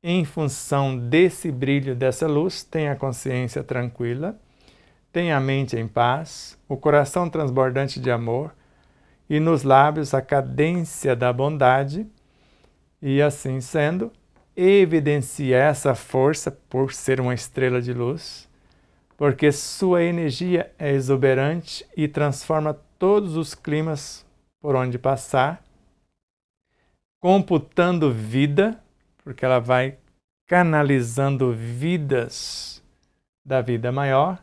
em função desse brilho, dessa luz, tem a consciência tranquila, tem a mente em paz, o coração transbordante de amor e nos lábios a cadência da bondade, e assim sendo, evidencia essa força por ser uma estrela de luz, porque sua energia é exuberante e transforma todos os climas por onde passar, computando vida, porque ela vai canalizando vidas da vida maior,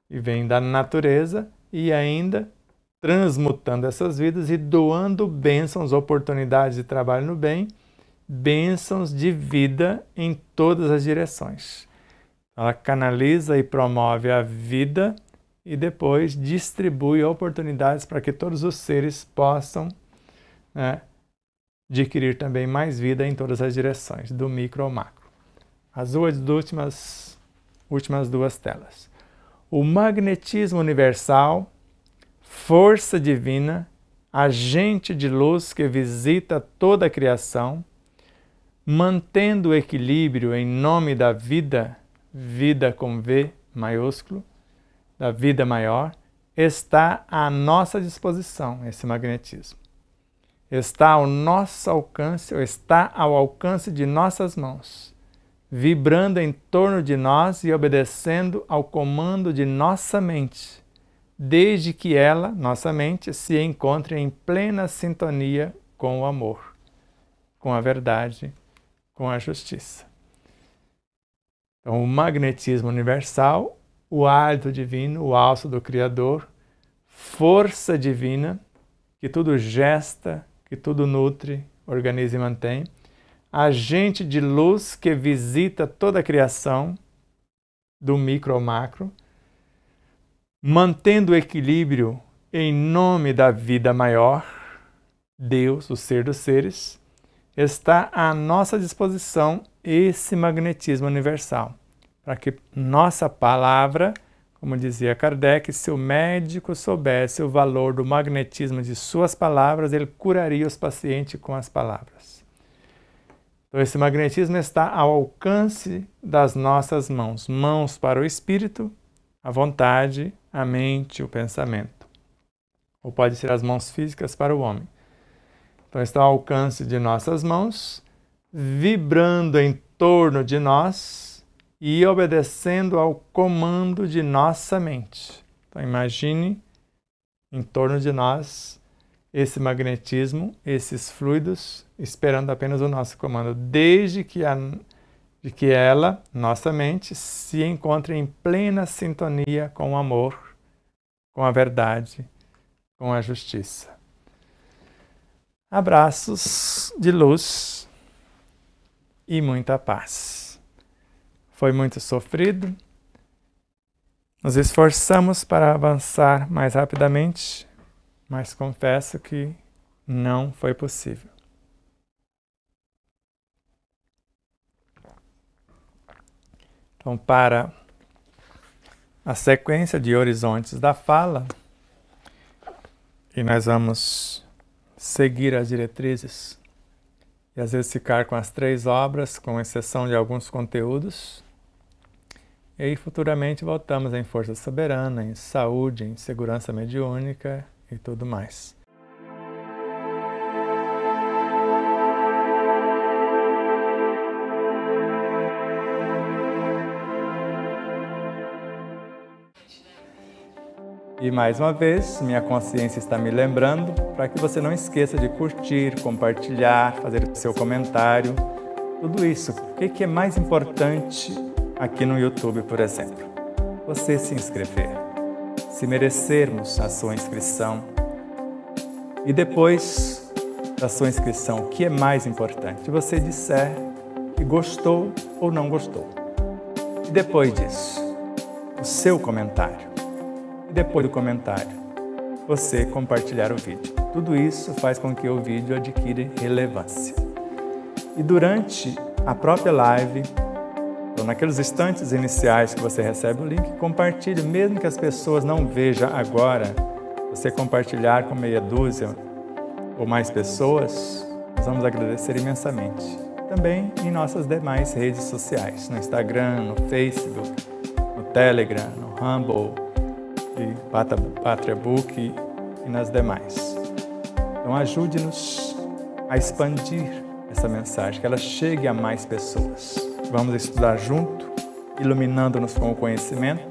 e vem da natureza, e ainda transmutando essas vidas e doando bênçãos, oportunidades de trabalho no bem, bênçãos de vida em todas as direções. Ela canaliza e promove a vida e depois distribui oportunidades para que todos os seres possam, adquirir também mais vida em todas as direções, do micro ao macro. As últimas duas telas. O magnetismo universal, força divina, agente de luz que visita toda a criação, mantendo o equilíbrio em nome da vida, vida com V maiúsculo, da vida maior, está à nossa disposição, esse magnetismo. Está ao nosso alcance, ou está ao alcance de nossas mãos, vibrando em torno de nós e obedecendo ao comando de nossa mente, desde que ela, nossa mente, se encontre em plena sintonia com o amor, com a verdade, com a justiça. Então, o magnetismo universal, o hálito divino, o alço do Criador, força divina, que tudo gesta, que tudo nutre, organiza e mantém, agente de luz que visita toda a criação, do micro ao macro, mantendo o equilíbrio em nome da vida maior, Deus, o ser dos seres, está à nossa disposição esse magnetismo universal, para que nossa palavra, como dizia Kardec, se o médico soubesse o valor do magnetismo de suas palavras, ele curaria os pacientes com as palavras. Então, esse magnetismo está ao alcance das nossas mãos. Mãos para o espírito, a vontade, a mente, o pensamento. Ou pode ser as mãos físicas para o homem. Então, está ao alcance de nossas mãos, vibrando em torno de nós, e obedecendo ao comando de nossa mente. Então, imagine em torno de nós esse magnetismo, esses fluidos, esperando apenas o nosso comando, desde que ela, nossa mente, se encontre em plena sintonia com o amor, com a verdade, com a justiça. Abraços de luz e muita paz. Foi muito sofrido. Nos esforçamos para avançar mais rapidamente, mas confesso que não foi possível. Então, para a sequência de horizontes da fala, e nós vamos seguir as diretrizes e às vezes ficar com as 3 obras, com exceção de alguns conteúdos. E aí futuramente voltamos em força soberana, em saúde, em segurança mediúnica e tudo mais. E mais uma vez, minha consciência está me lembrando para que você não esqueça de curtir, compartilhar, fazer o seu comentário, tudo isso. O que é mais importante aqui no YouTube, por exemplo? Você se inscrever. Se merecermos a sua inscrição. E depois da sua inscrição, o que é mais importante? Você disser que gostou ou não gostou. E depois disso, o seu comentário. E depois do comentário, você compartilhar o vídeo. Tudo isso faz com que o vídeo adquira relevância. E durante a própria live, ou naqueles instantes iniciais que você recebe o link, compartilhe, mesmo que as pessoas não vejam agora, você compartilhar com meia dúzia ou mais pessoas, nós vamos agradecer imensamente. Também em nossas demais redes sociais, no Instagram, no Facebook, no Telegram, no Rumble, e Patriabook e nas demais. Então ajude-nos a expandir essa mensagem, que ela chegue a mais pessoas. Vamos estudar junto, iluminando-nos com o conhecimento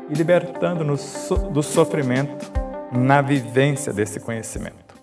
e libertando-nos do sofrimento na vivência desse conhecimento.